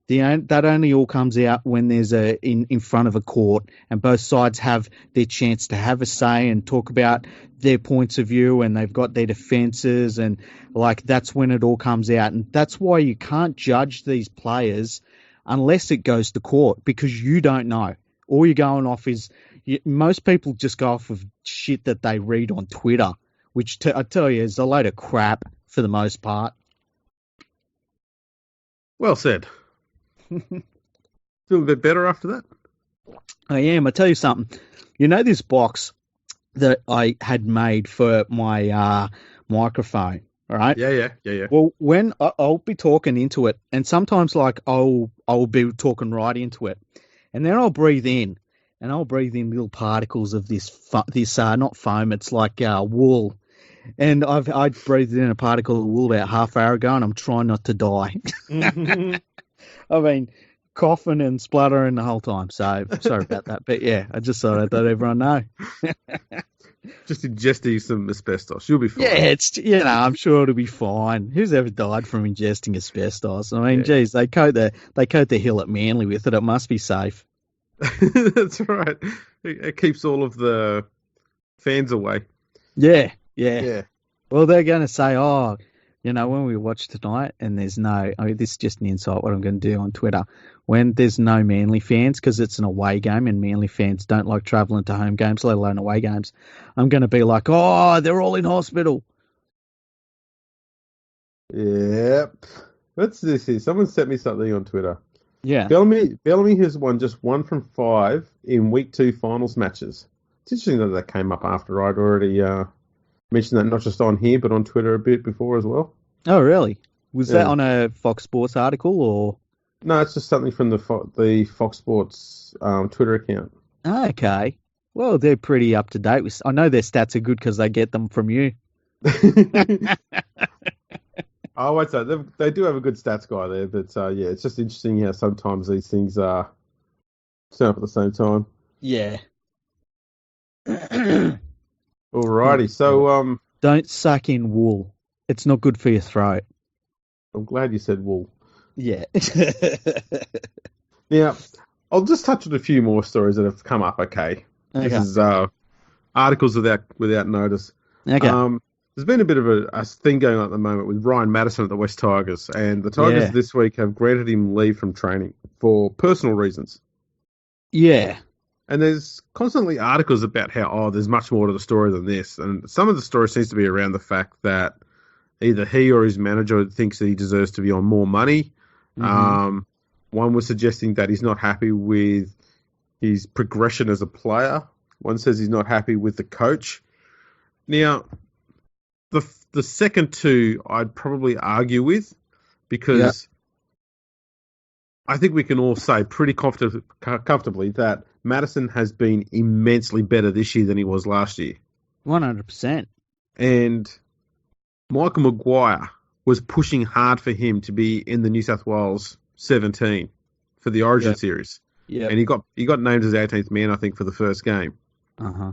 That only all comes out when there's in front of a court, and both sides have their chance to have a say and talk about their points of view, and they've got their defences, and that's when it all comes out. And that's why you can't judge these players unless it goes to court, because you don't know. All you're going off is, most people just go off of shit that they read on Twitter, which I tell you is a load of crap for the most part. Well said. Feel a bit better after that? I am. I tell you something. You know this box that I had made for my microphone, All right. Yeah. Well, when I'll be talking into it, and sometimes like I'll be talking right into it, and then I'll breathe in, and I'll breathe in little particles of this not foam, it's like wool, and I breathed in a particle of wool about half hour ago, and I'm trying not to die. I mean, coughing and spluttering the whole time. So sorry about that, but yeah, I just thought I'd let everyone know. Just ingesting some asbestos, you'll be fine. Yeah, it's I'm sure it'll be fine. Who's ever died from ingesting asbestos? I mean, geez, they coat the hill at Manly with it. It must be safe. That's right. It keeps all of the fans away. Yeah. Yeah. Well, they're going to say, when we watch tonight, and there's this is just an insight. What I'm going to do on Twitter when there's no Manly fans because it's an away game, and Manly fans don't like travelling to home games, let alone away games. I'm going to be like, they're all in hospital. Yep. What's this here? Someone sent me something on Twitter. Yeah. Bellamy has won just 1 from 5 in week 2 finals matches. It's interesting that came up after I'd already mentioned that not just on here but on Twitter a bit before as well. Oh, really? Was that on a Fox Sports article or? No, it's just something from the Fox Sports Twitter account. Okay. Well, they're pretty up to date. I know their stats are good because they get them from you. I won't say they do have a good stats guy there, but it's just interesting how sometimes these things turn up at the same time. Yeah. Alrighty, so don't suck in wool. It's not good for your throat. I'm glad you said wool. Yeah. Now, I'll just touch on a few more stories that have come up. Okay. This is articles without notice. Okay. There's been a bit of a thing going on at the moment with Ryan Madison at the West Tigers, and the Tigers this week have granted him leave from training for personal reasons. Yeah. And there's constantly articles about how, there's much more to the story than this. And some of the story seems to be around the fact that either he or his manager thinks that he deserves to be on more money. Mm-hmm. One was suggesting that he's not happy with his progression as a player. One says he's not happy with the coach. Now, the second two I'd probably argue with because I think we can all say pretty comfortably that Madison has been immensely better this year than he was last year. 100%. And Michael Maguire was pushing hard for him to be in the New South Wales 17 for the Origin series. Yeah. And he got named as 18th man, I think, for the first game. Uh-huh.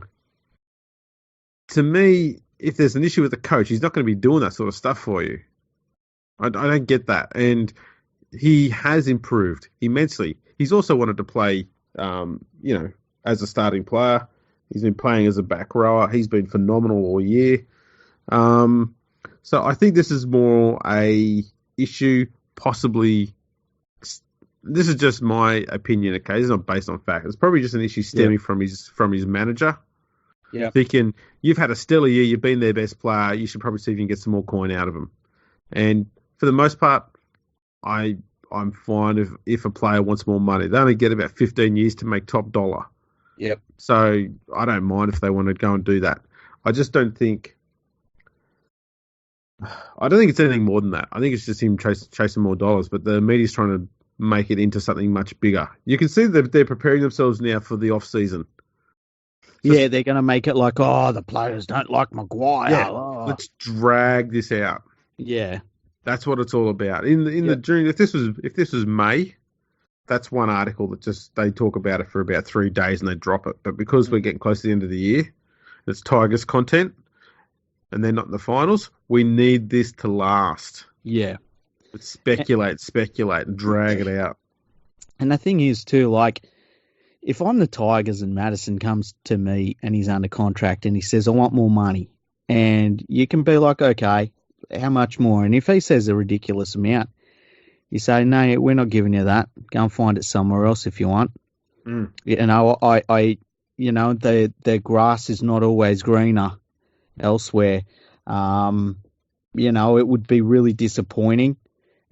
To me, if there's an issue with the coach, he's not going to be doing that sort of stuff for you. I don't get that. And he has improved immensely. He's also wanted to play, as a starting player. He's been playing as a back rower. He's been phenomenal all year. So I think this is more a issue, possibly. This is just my opinion, okay? It's not based on fact. It's probably just an issue stemming from his manager. Yeah. Thinking, you've had a stellar year, you've been their best player, you should probably see if you can get some more coin out of him. And for the most part, I'm fine if a player wants more money. They only get about 15 years to make top dollar. Yep. So I don't mind if they want to go and do that. I just don't think... I don't think it's anything more than that. I think it's just him chasing more dollars, but the media's trying to make it into something much bigger. You can see that they're preparing themselves now for the off-season. They're going to make it like, the players don't like Maguire. Yeah, let's drag this out. Yeah, that's what it's all about. If this was May, that's one article that just they talk about it for about 3 days and they drop it. But because we're getting close to the end of the year, it's Tigers content, and they're not in the finals. We need this to last. Yeah, speculate, and drag it out. And the thing is too, like, if I'm the Tigers and Madison comes to me and he's under contract and he says, I want more money, and you can be like, okay, how much more? And if he says a ridiculous amount, you say, no, we're not giving you that. Go and find it somewhere else if you want. Mm. The grass is not always greener elsewhere. It would be really disappointing.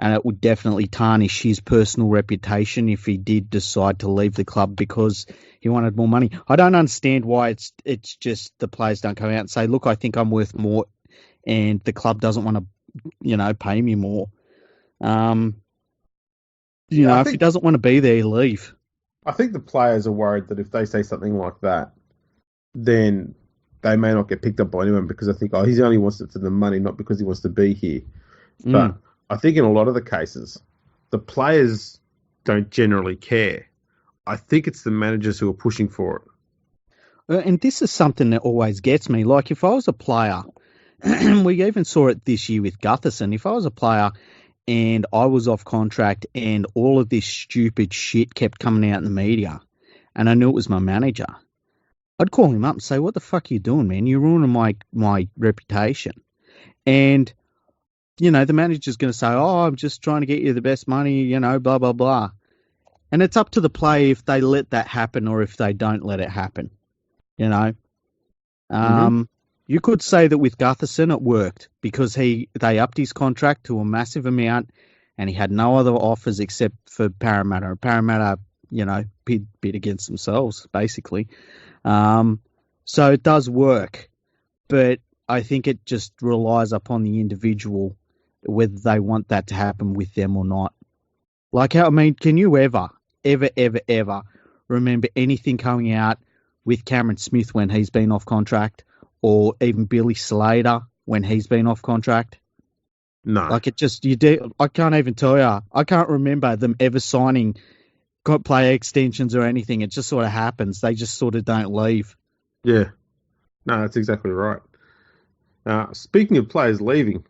And it would definitely tarnish his personal reputation if he did decide to leave the club because he wanted more money. I don't understand why it's just the players don't come out and say, look, I think I'm worth more, and the club doesn't want to pay me more. If he doesn't want to be there, leave. I think the players are worried that if they say something like that, then they may not get picked up by anyone because I think, he only wants it for the money, not because he wants to be here. But I think in a lot of the cases, the players don't generally care. I think it's the managers who are pushing for it. And this is something that always gets me. Like, if I was a player, we even saw it this year with Gutherson, if I was a player and I was off contract and all of this stupid shit kept coming out in the media and I knew it was my manager, I'd call him up and say, what the fuck are you doing, man? You're ruining my reputation. And, the manager's going to say, I'm just trying to get you the best money, blah, blah, blah. And it's up to the player if they let that happen or if they don't let it happen. You could say that with Gutherson it worked because they upped his contract to a massive amount and he had no other offers except for Parramatta. Parramatta, bid against themselves, basically. So it does work, but I think it just relies upon the individual whether they want that to happen with them or not. Can you ever remember anything coming out with Cameron Smith when he's been off contract, or even Billy Slater when he's been off contract? No. I can't even tell you. I can't remember them ever signing player extensions or anything. It just sort of happens. They just sort of don't leave. Yeah. No, that's exactly right. Speaking of players leaving,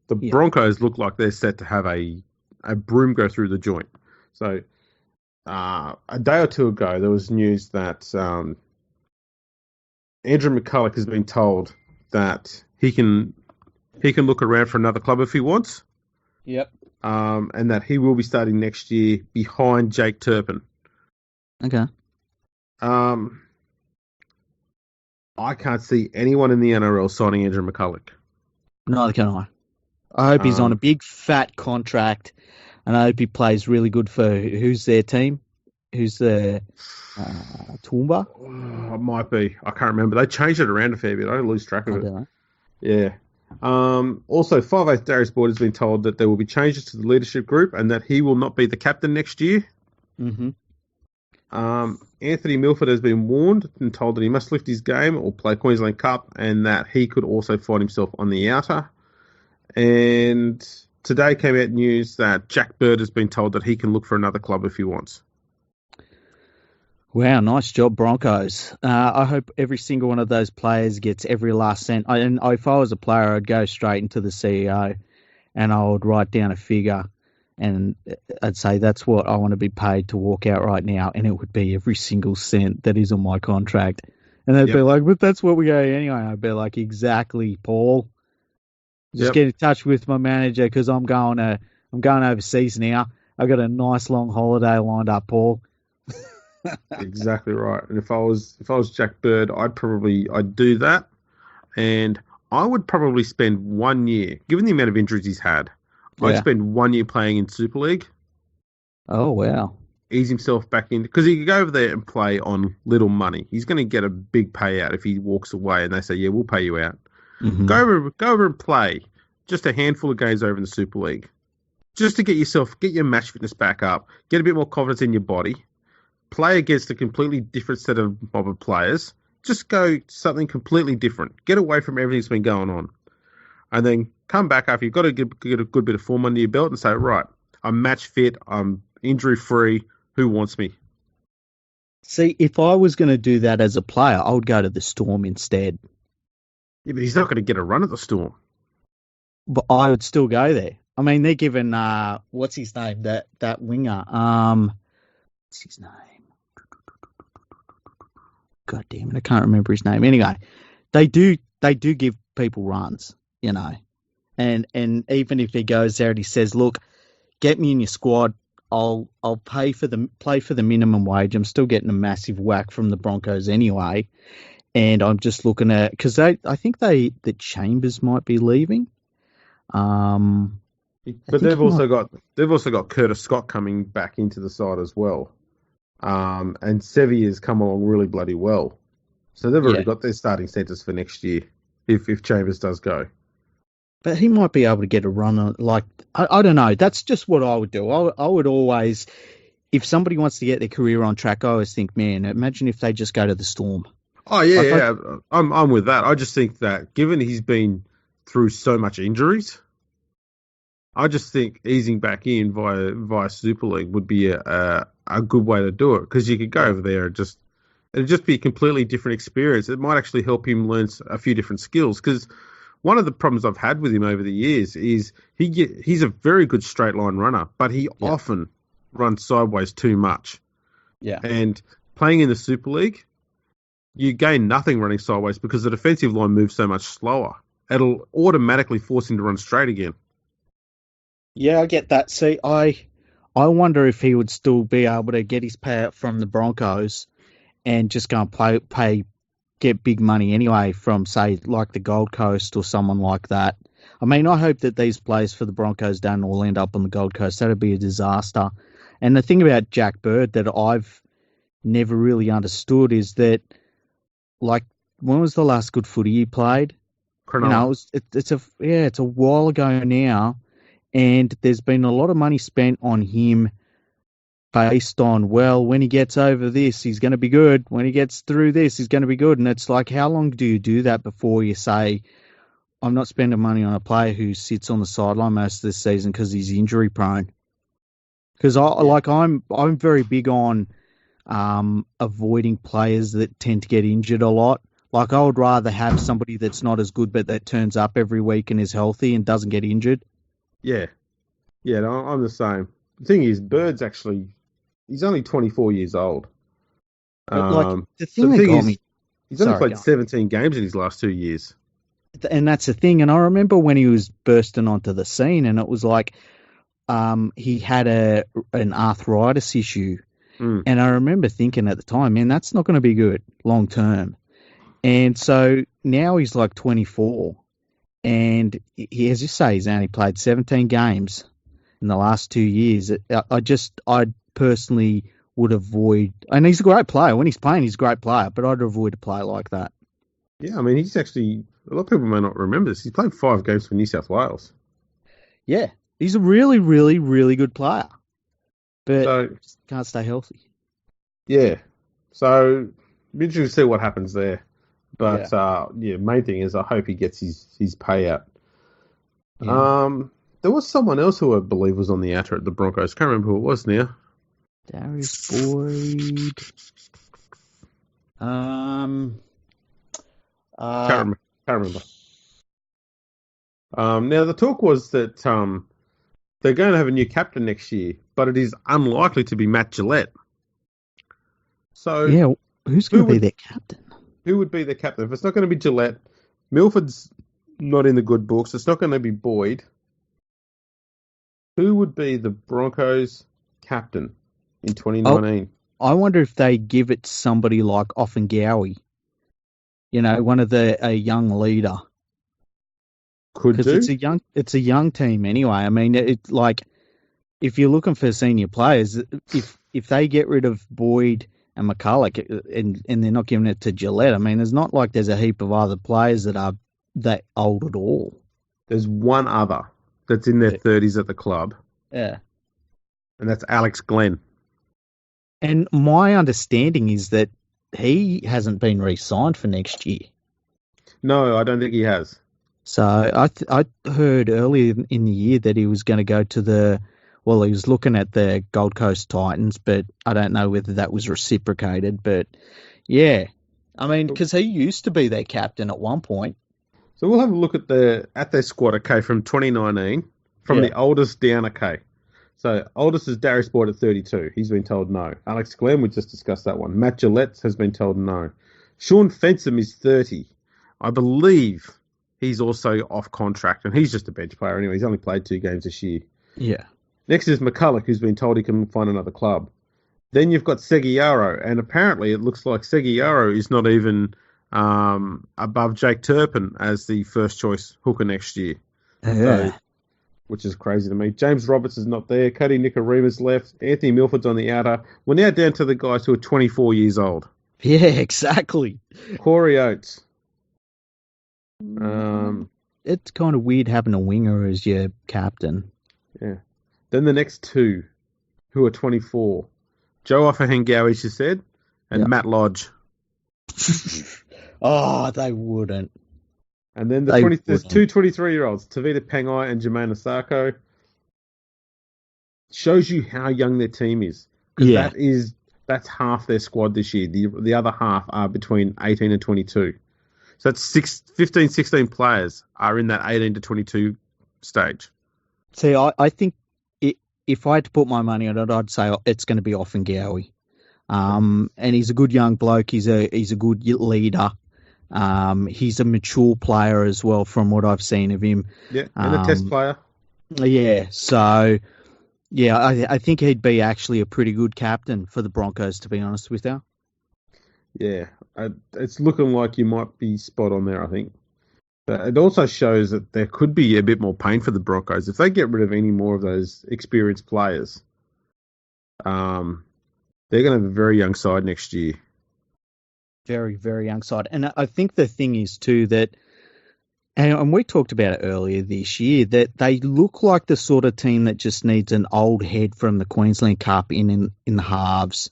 the Broncos look like they're set to have a broom go through the joint. So, a day or two ago, there was news that Andrew McCulloch has been told that he can look around for another club if he wants. Yep. And that he will be starting next year behind Jake Turpin. Okay. I can't see anyone in the NRL signing Andrew McCulloch. Neither can I. I hope he's on a big fat contract, and I hope he plays really good for who's their team? Who's the Toowoomba? It might be. I can't remember. They changed it around a fair bit. I lose track of it. Yeah. Also, 5'8" Darius Boyd has been told that there will be changes to the leadership group and that he will not be the captain next year. Mm-hmm. Anthony Milford has been warned and told that he must lift his game or play Queensland Cup and that he could also find himself on the outer. And today came out news that Jack Bird has been told that he can look for another club if he wants. Wow, nice job, Broncos. I hope every single one of those players gets every last cent. And if I was a player, I'd go straight into the CEO and I would write down a figure and I'd say that's what I want to be paid to walk out right now, and it would be every single cent that is on my contract. And they'd be like, but that's what we go anyway. I'd be like, exactly, Paul. Just get in touch with my manager because I'm going overseas now. I've got a nice long holiday lined up, Paul. Exactly right. And if I was Jack Bird, I'd do that, and I would probably spend 1 year, given the amount of injuries he's had, I'd spend 1 year playing in Super League. Oh wow! Ease himself back in because he could go over there and play on little money. He's going to get a big payout if he walks away and they say, "Yeah, we'll pay you out." Mm-hmm. Go over and play just a handful of games over in the Super League, just to get your match fitness back up, get a bit more confidence in your body. Play against a completely different set of mob of players. Just go something completely different. Get away from everything that's been going on. And then come back after you've got to get a good bit of form under your belt and say, right, I'm match fit, I'm injury free, who wants me? See, if I was going to do that as a player, I would go to the Storm instead. Yeah, but he's not going to get a run at the Storm. But I would still go there. I mean, they're given, what's his name, that winger? What's his name? God damn it, I can't remember his name. Anyway, they do give people runs, you know. And even if he goes there and he says, look, get me in your squad, I'll play for the minimum wage. I'm still getting a massive whack from the Broncos anyway. And I'm just looking at, because I think the Chambers might be leaving. But they've also got Curtis Scott coming back into the side as well. And Sevi has come along really bloody well. So they've already got their starting centres for next year if Chambers does go. But he might be able to get a run on, like, I don't know. That's just what I would do. I would always, if somebody wants to get their career on track, I always think, man, imagine if they just go to the Storm. Oh, yeah. I'm with that. I just think that given he's been through so much injuries, I just think easing back in via Super League would be a good way to do it, because you could go over there and it'd just be a completely different experience. It might actually help him learn a few different skills, because one of the problems I've had with him over the years is he's a very good straight line runner, but he often runs sideways too much. Yeah. And playing in the Super League, you gain nothing running sideways because the defensive line moves so much slower. It'll automatically force him to run straight again. Yeah, I get that. See, I wonder if he would still be able to get his payout from the Broncos and just go and get big money anyway from, say, like the Gold Coast or someone like that. I mean, I hope that these players for the Broncos don't all end up on the Gold Coast. That'd be a disaster. And the thing about Jack Bird that I've never really understood is that, like, when was the last good footy he played? Cronulla. You know, it's a while ago now, and there's been a lot of money spent on him based on, well, when he gets over this, he's going to be good. When he gets through this, he's going to be good. And it's like, how long do you do that before you say, I'm not spending money on a player who sits on the sideline most of this season because he's injury prone? Because I'm very big on avoiding players that tend to get injured a lot. Like, I would rather have somebody that's not as good but that turns up every week and is healthy and doesn't get injured. Yeah. Yeah, no, I'm the same. The thing is, Bird's actually, he's only 24 years old. But the thing is, he's only played 17 games in his last 2 years. And that's the thing. And I remember when he was bursting onto the scene, and it was like he had an arthritis issue. And I remember thinking at the time, man, that's not going to be good long term. And so now he's like 24. And he, as you say, he's only played 17 games in the last 2 years. I personally would avoid, and he's a great player. When he's playing, he's a great player, but I'd avoid a player like that. Yeah, I mean, he's actually, a lot of people may not remember this, he's played 5 games for New South Wales. Yeah, he's a really, really, really good player, but just can't stay healthy. Yeah, so be interesting to see what happens there. But, main thing is I hope he gets his payout. Yeah. There was someone else who I believe was on the outer at the Broncos. Can't remember who it was now. Darius Boyd. Can't remember. Now, the talk was that they're going to have a new captain next year, but it is unlikely to be Matt Gillett. So, yeah, who's going to be their captain? Who would be the captain? If it's not going to be Gillett, Milford's not in the good books. It's not going to be Boyd. Who would be the Broncos captain in 2019? I wonder if they give it to somebody like Offengowie. You know, one of a young leader. Could do. Because it's a young team anyway. I mean, it's like, if you're looking for senior players, if they get rid of Boyd and McCulloch, and they're not giving it to Gillett, I mean, there's not like there's a heap of other players that are that old at all. There's one other that's in their 30s at the club. Yeah. And that's Alex Glenn. And my understanding is that he hasn't been re-signed for next year. No, I don't think he has. So I heard earlier in the year that he was going to go to he was looking at the Gold Coast Titans, but I don't know whether that was reciprocated. But, yeah, I mean, because he used to be their captain at one point. So we'll have a look at their squad, okay, from 2019, from the oldest down, okay. So oldest is Darius Boyd at 32. He's been told no. Alex Glenn, we just discussed that one. Matt Gillett has been told no. Sean Fensom is 30. I believe he's also off contract, and he's just a bench player anyway. He's only played 2 games this year. Yeah. Next is McCulloch, who's been told he can find another club. Then you've got Seguiaro, and apparently it looks like Seguiaro is not even above Jake Turpin as the first choice hooker next year. Yeah. So, which is crazy to me. James Roberts is not there. Cody Nicarima's left. Anthony Milford's on the outer. We're now down to the guys who are 24 years old. Yeah, exactly. Corey Oates. it's kind of weird having a winger as your captain. Yeah. Then the next two, who are 24, Joe Offahengawi, she said, and Matt Lodge. Oh, they wouldn't. And then there's two 23-year-olds, Tavita Pangai and Jermaine Asako. Shows you how young their team is. Because that's half their squad this year. The other half are between 18 and 22. So that's 15, 16 players are in that 18 to 22 stage. See, I think if I had to put my money on it, I'd say it's going to be Offahengawi. And he's a good young bloke. He's a good leader. He's a mature player as well, from what I've seen of him. Yeah, and a test player. Yeah, so I think he'd be actually a pretty good captain for the Broncos, to be honest with you. Yeah, it's looking like you might be spot on there, I think. But it also shows that there could be a bit more pain for the Broncos if they get rid of any more of those experienced players. They're going to have a very young side next year. Very, very young side. And I think the thing is, too, that, and we talked about it earlier this year, that they look like the sort of team that just needs an old head from the Queensland Cup in the halves.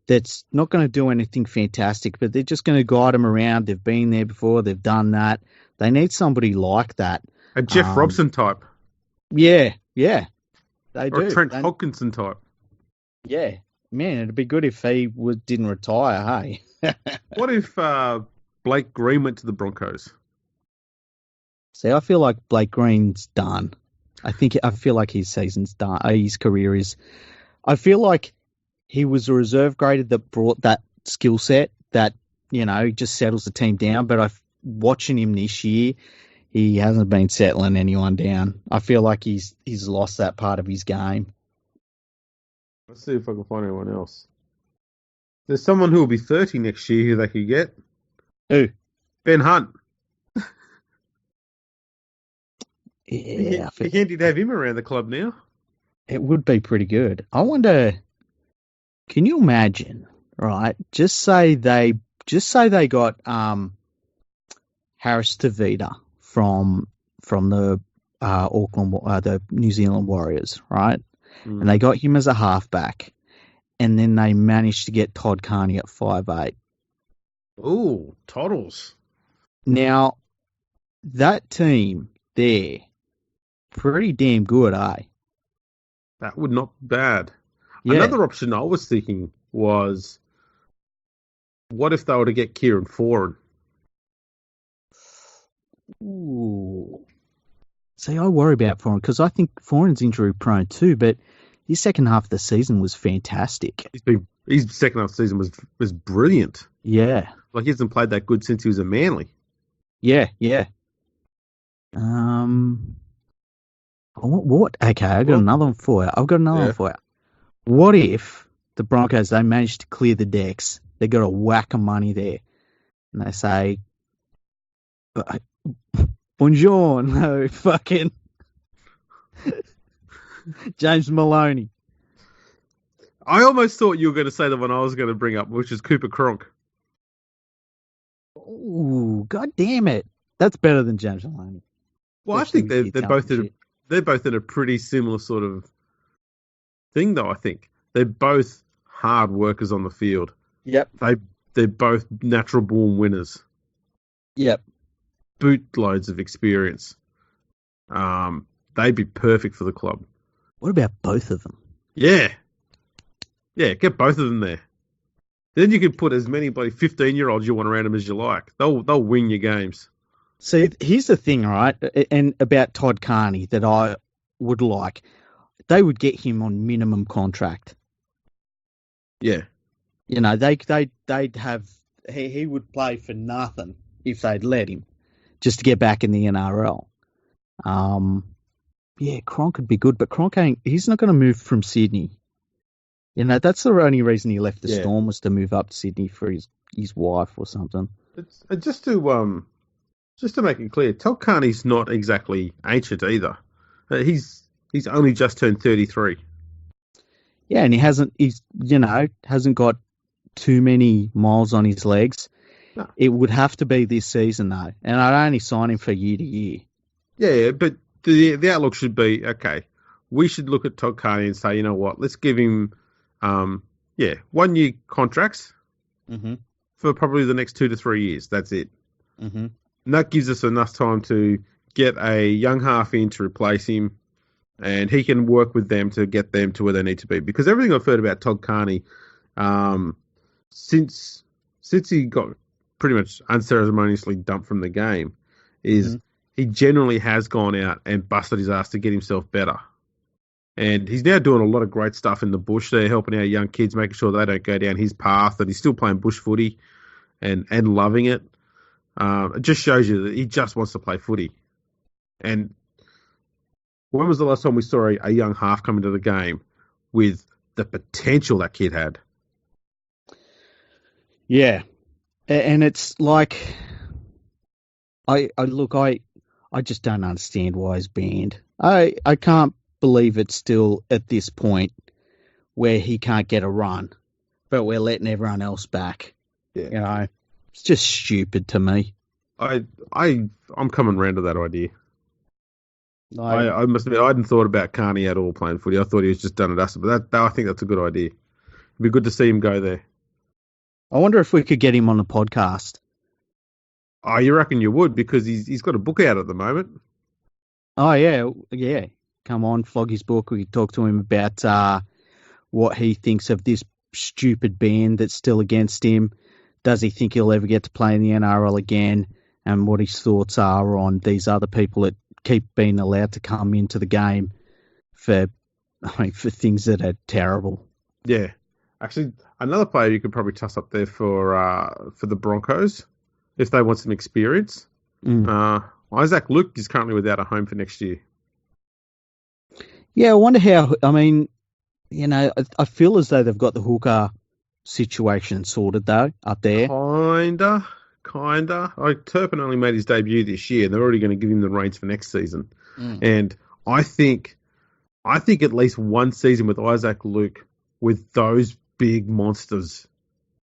That's not going to do anything fantastic, but they're just going to guide them around. They've been there before. They've done that. They need somebody like that. A Jeff Robson type. Yeah, they do. Or a Trent Hodkinson type. Yeah. Man, it'd be good if he didn't retire, hey? What if Blake Green went to the Broncos? See, I feel like Blake Green's done. I feel like his season's done. His career is. I feel like he was a reserve grader that brought that skill set that, just settles the team down. But watching him this year, he hasn't been settling anyone down. I feel like he's lost that part of his game. Let's see if I can find anyone else. There's someone who will be 30 next year who they could get. Who? Ben Hunt. Yeah. Be handy to have him around the club now. It would be pretty good. I wonder, can you imagine, right? Just say they got Harris Tavita from the the New Zealand Warriors, right? And they got him as a halfback, and then they managed to get Todd Carney at 5'8". Ooh, Toddles. Now, that team there, pretty damn good, eh? That would not be bad. Yeah. Another option I was thinking was, what if they were to get Kieran Foran? Ooh. See, I worry about Foran because I think Foran's injury prone too, but his second half of the season was fantastic. His second half of the season was brilliant. Yeah. Like he hasn't played that good since he was a Manly. Yeah. What? Okay, I've got another one for you. What if the Broncos, they managed to clear the decks? They got a whack of money there. And they say, bonjour, no, fucking James Maloney. I almost thought you were going to say the one I was going to bring up, which is Cooper Cronk. Ooh, god damn it. That's better than James Maloney. Well, especially I think they're both in a pretty similar sort of thing, though, I think. They're both hard workers on the field. Yep. They're both natural-born winners. Yep. Bootloads of experience. They'd be perfect for the club. What about both of them? Yeah, get both of them there. Then you can put as many bloody 15-year-olds you want around them as you like. They'll win your games. See, here's the thing, right? And about Todd Carney that I would like. They would get him on minimum contract. Yeah. They'd have... He would play for nothing if they'd let him, just to get back in the NRL. Cronk would be good, but Cronk he's not going to move from Sydney. That's the only reason he left the Storm, was to move up to Sydney for his wife or something. Just to make it clear, Todd Carney's not exactly ancient either. He's only just turned 33. Yeah, and he hasn't got too many miles on his legs. No. It would have to be this season though, and I'd only sign him for year to year. Yeah, but the outlook should be, okay, we should look at Todd Carney and say, you know what, let's give him, 1-year contracts for probably the next 2 to 3 years. That's it. Mm-hmm. And that gives us enough time to get a young half in to replace him, and he can work with them to get them to where they need to be. Because everything I've heard about Todd Carney, since he got pretty much unceremoniously dumped from the game, is he generally has gone out and busted his ass to get himself better. And he's now doing a lot of great stuff in the bush there, helping our young kids, making sure they don't go down his path, that he's still playing bush footy and loving it. It just shows you that he just wants to play footy. And when was the last time we saw a young half come into the game with the potential that kid had? Yeah. And it's like, I just don't understand why he's banned. I can't believe it's still at this point where he can't get a run, but we're letting everyone else back. Yeah. You know, it's just stupid to me. I'm coming round to that idea. I must admit, I hadn't thought about Carney at all playing footy. I thought he was just done at us, but I think that's a good idea. It'd be good to see him go there. I wonder if we could get him on the podcast. Oh, you reckon you would? Because he's got a book out at the moment. Oh, yeah. Come on, flog his book. We could talk to him about what he thinks of this stupid ban that's still against him. Does he think he'll ever get to play in the NRL again? And what his thoughts are on these other people that keep being allowed to come into the game for things that are terrible. Yeah. Actually, another player you could probably toss up there for the Broncos if they want some experience. Isaac Luke is currently without a home for next year. Yeah, I wonder how. I mean, you know, I feel as though they've got the hooker situation sorted though up there. Kinda. Like Turpin only made his debut this year, and they're already going to give him the reins for next season. And I think at least one season with Isaac Luke, with those big monsters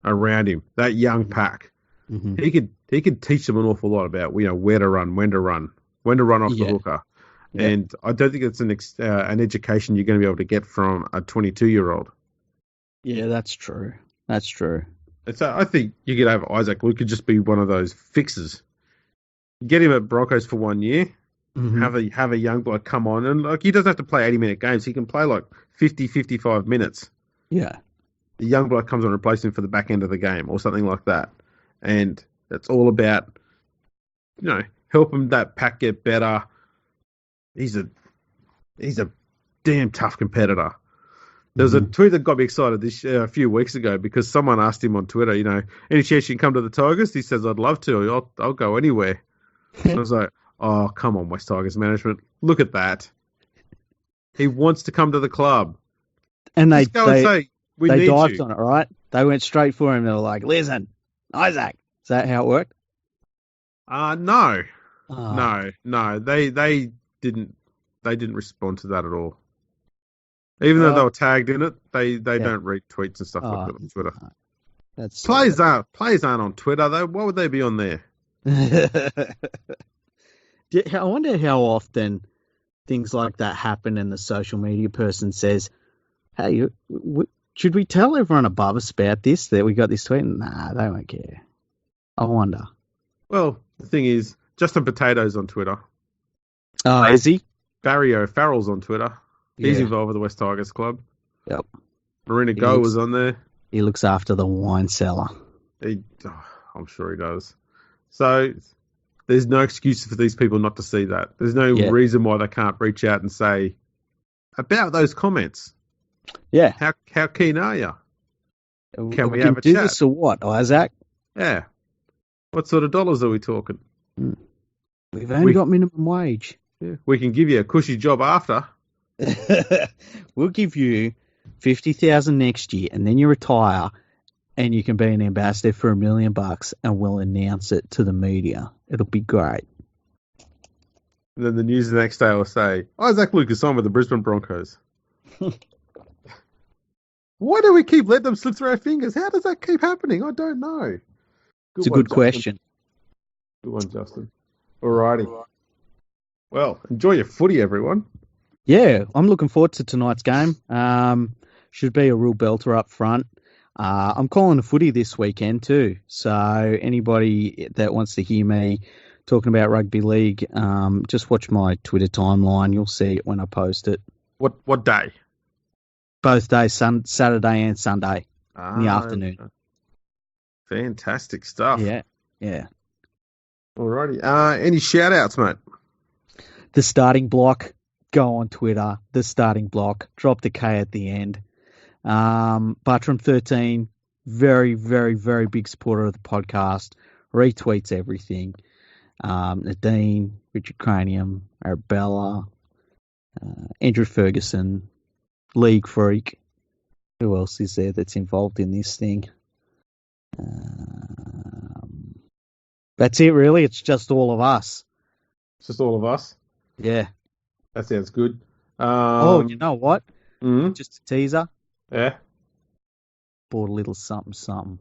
around him, that young pack, he could teach them an awful lot about where to run, when to run off the hooker. Yeah. And I don't think it's an education you're going to be able to get from a 22-year-old. Yeah, that's true. And so I think you could have Isaac Luke could just be one of those fixers. Get him at Broncos for 1 year, have a young bloke come on, and he doesn't have to play 80-minute games. He can play 50, 55 minutes. Yeah. The young bloke comes on and replaces him for the back end of the game or something like that. And it's all about, helping that pack get better. He's a damn tough competitor. There was a tweet that got me excited a few weeks ago because someone asked him on Twitter, any chance you can come to the Tigers? He says, I'd love to. I'll go anywhere. I was like, oh, come on, West Tigers management. Look at that. He wants to come to the club. And they say, we need dived you. on it, right? They went straight for him. They were like, listen, Isaac. Is that how it worked? No. No. They didn't respond to that at all. Even though they were tagged in it, they don't read tweets and stuff like that on Twitter. Players aren't on Twitter though. Why would they be on there? I wonder how often things like that happen and the social media person says, hey, should we tell everyone above us about this, that we got this tweet? Nah, they won't care. I wonder. Well, the thing is, Justin Potato's on Twitter. Oh, is he? Barry O'Farrell's on Twitter. He's involved with the West Tigers Club. Yep. Marina Go was on there. He looks after the wine cellar. I'm sure he does. So there's no excuse for these people not to see that. There's no reason why they can't reach out and say about those comments. Yeah. How keen are you? Can we have a do chat? This or what, Isaac? Yeah. What sort of dollars are we talking? We've only got minimum wage. Yeah. We can give you a cushy job after. We'll give you $50,000 next year, and then you retire, and you can be an ambassador for $1 million, and we'll announce it to the media. It'll be great. And then the news the next day will say, Isaac Lucas on with the Brisbane Broncos. Why do we keep letting them slip through our fingers? How does that keep happening? I don't know. It's a good question. Good one, Justin. Alrighty. Well, enjoy your footy, everyone. Yeah, I'm looking forward to tonight's game. Should be a real belter up front. I'm calling a footy this weekend too. So anybody that wants to hear me talking about rugby league, just watch my Twitter timeline. You'll see it when I post it. What day? Both days, Saturday and Sunday in the afternoon. Fantastic stuff. Yeah. Alrighty. Any shout outs, mate? The Starting Block. Go on Twitter. The Starting Block. Drop the K at the end. Bartram 13, very, very, very big supporter of the podcast. Retweets everything. Nadine, Richard Cranium, Arabella, Andrew Ferguson, League Freak. Who else is there that's involved in this thing? That's it, really. It's just all of us. It's just all of us? Yeah. That sounds good. You know what? Mm-hmm. Just a teaser. Yeah. Bought a little something.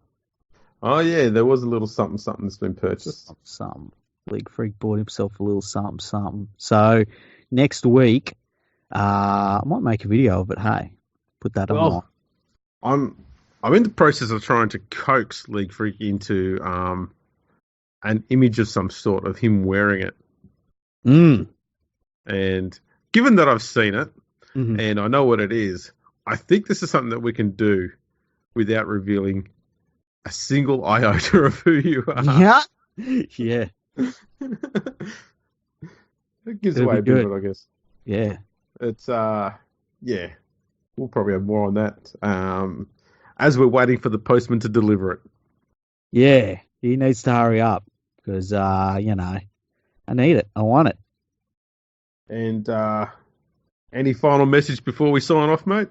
Oh, yeah, there was a little something that's been purchased. Something. League Freak bought himself a little something. So next week, I might make a video of it, hey. Put that on. I'm in the process of trying to coax League Freak into an image of some sort of him wearing it. And given that I've seen it and I know what it is, I think this is something that we can do without revealing a single iota of who you are. Yeah. It gives away a bit of it, I guess. Yeah. It's, we'll probably have more on that as we're waiting for the postman to deliver it. Yeah, he needs to hurry up because, I need it. I want it. And any final message before we sign off, mate?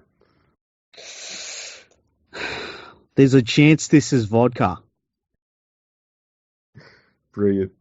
There's a chance this is vodka. Brilliant.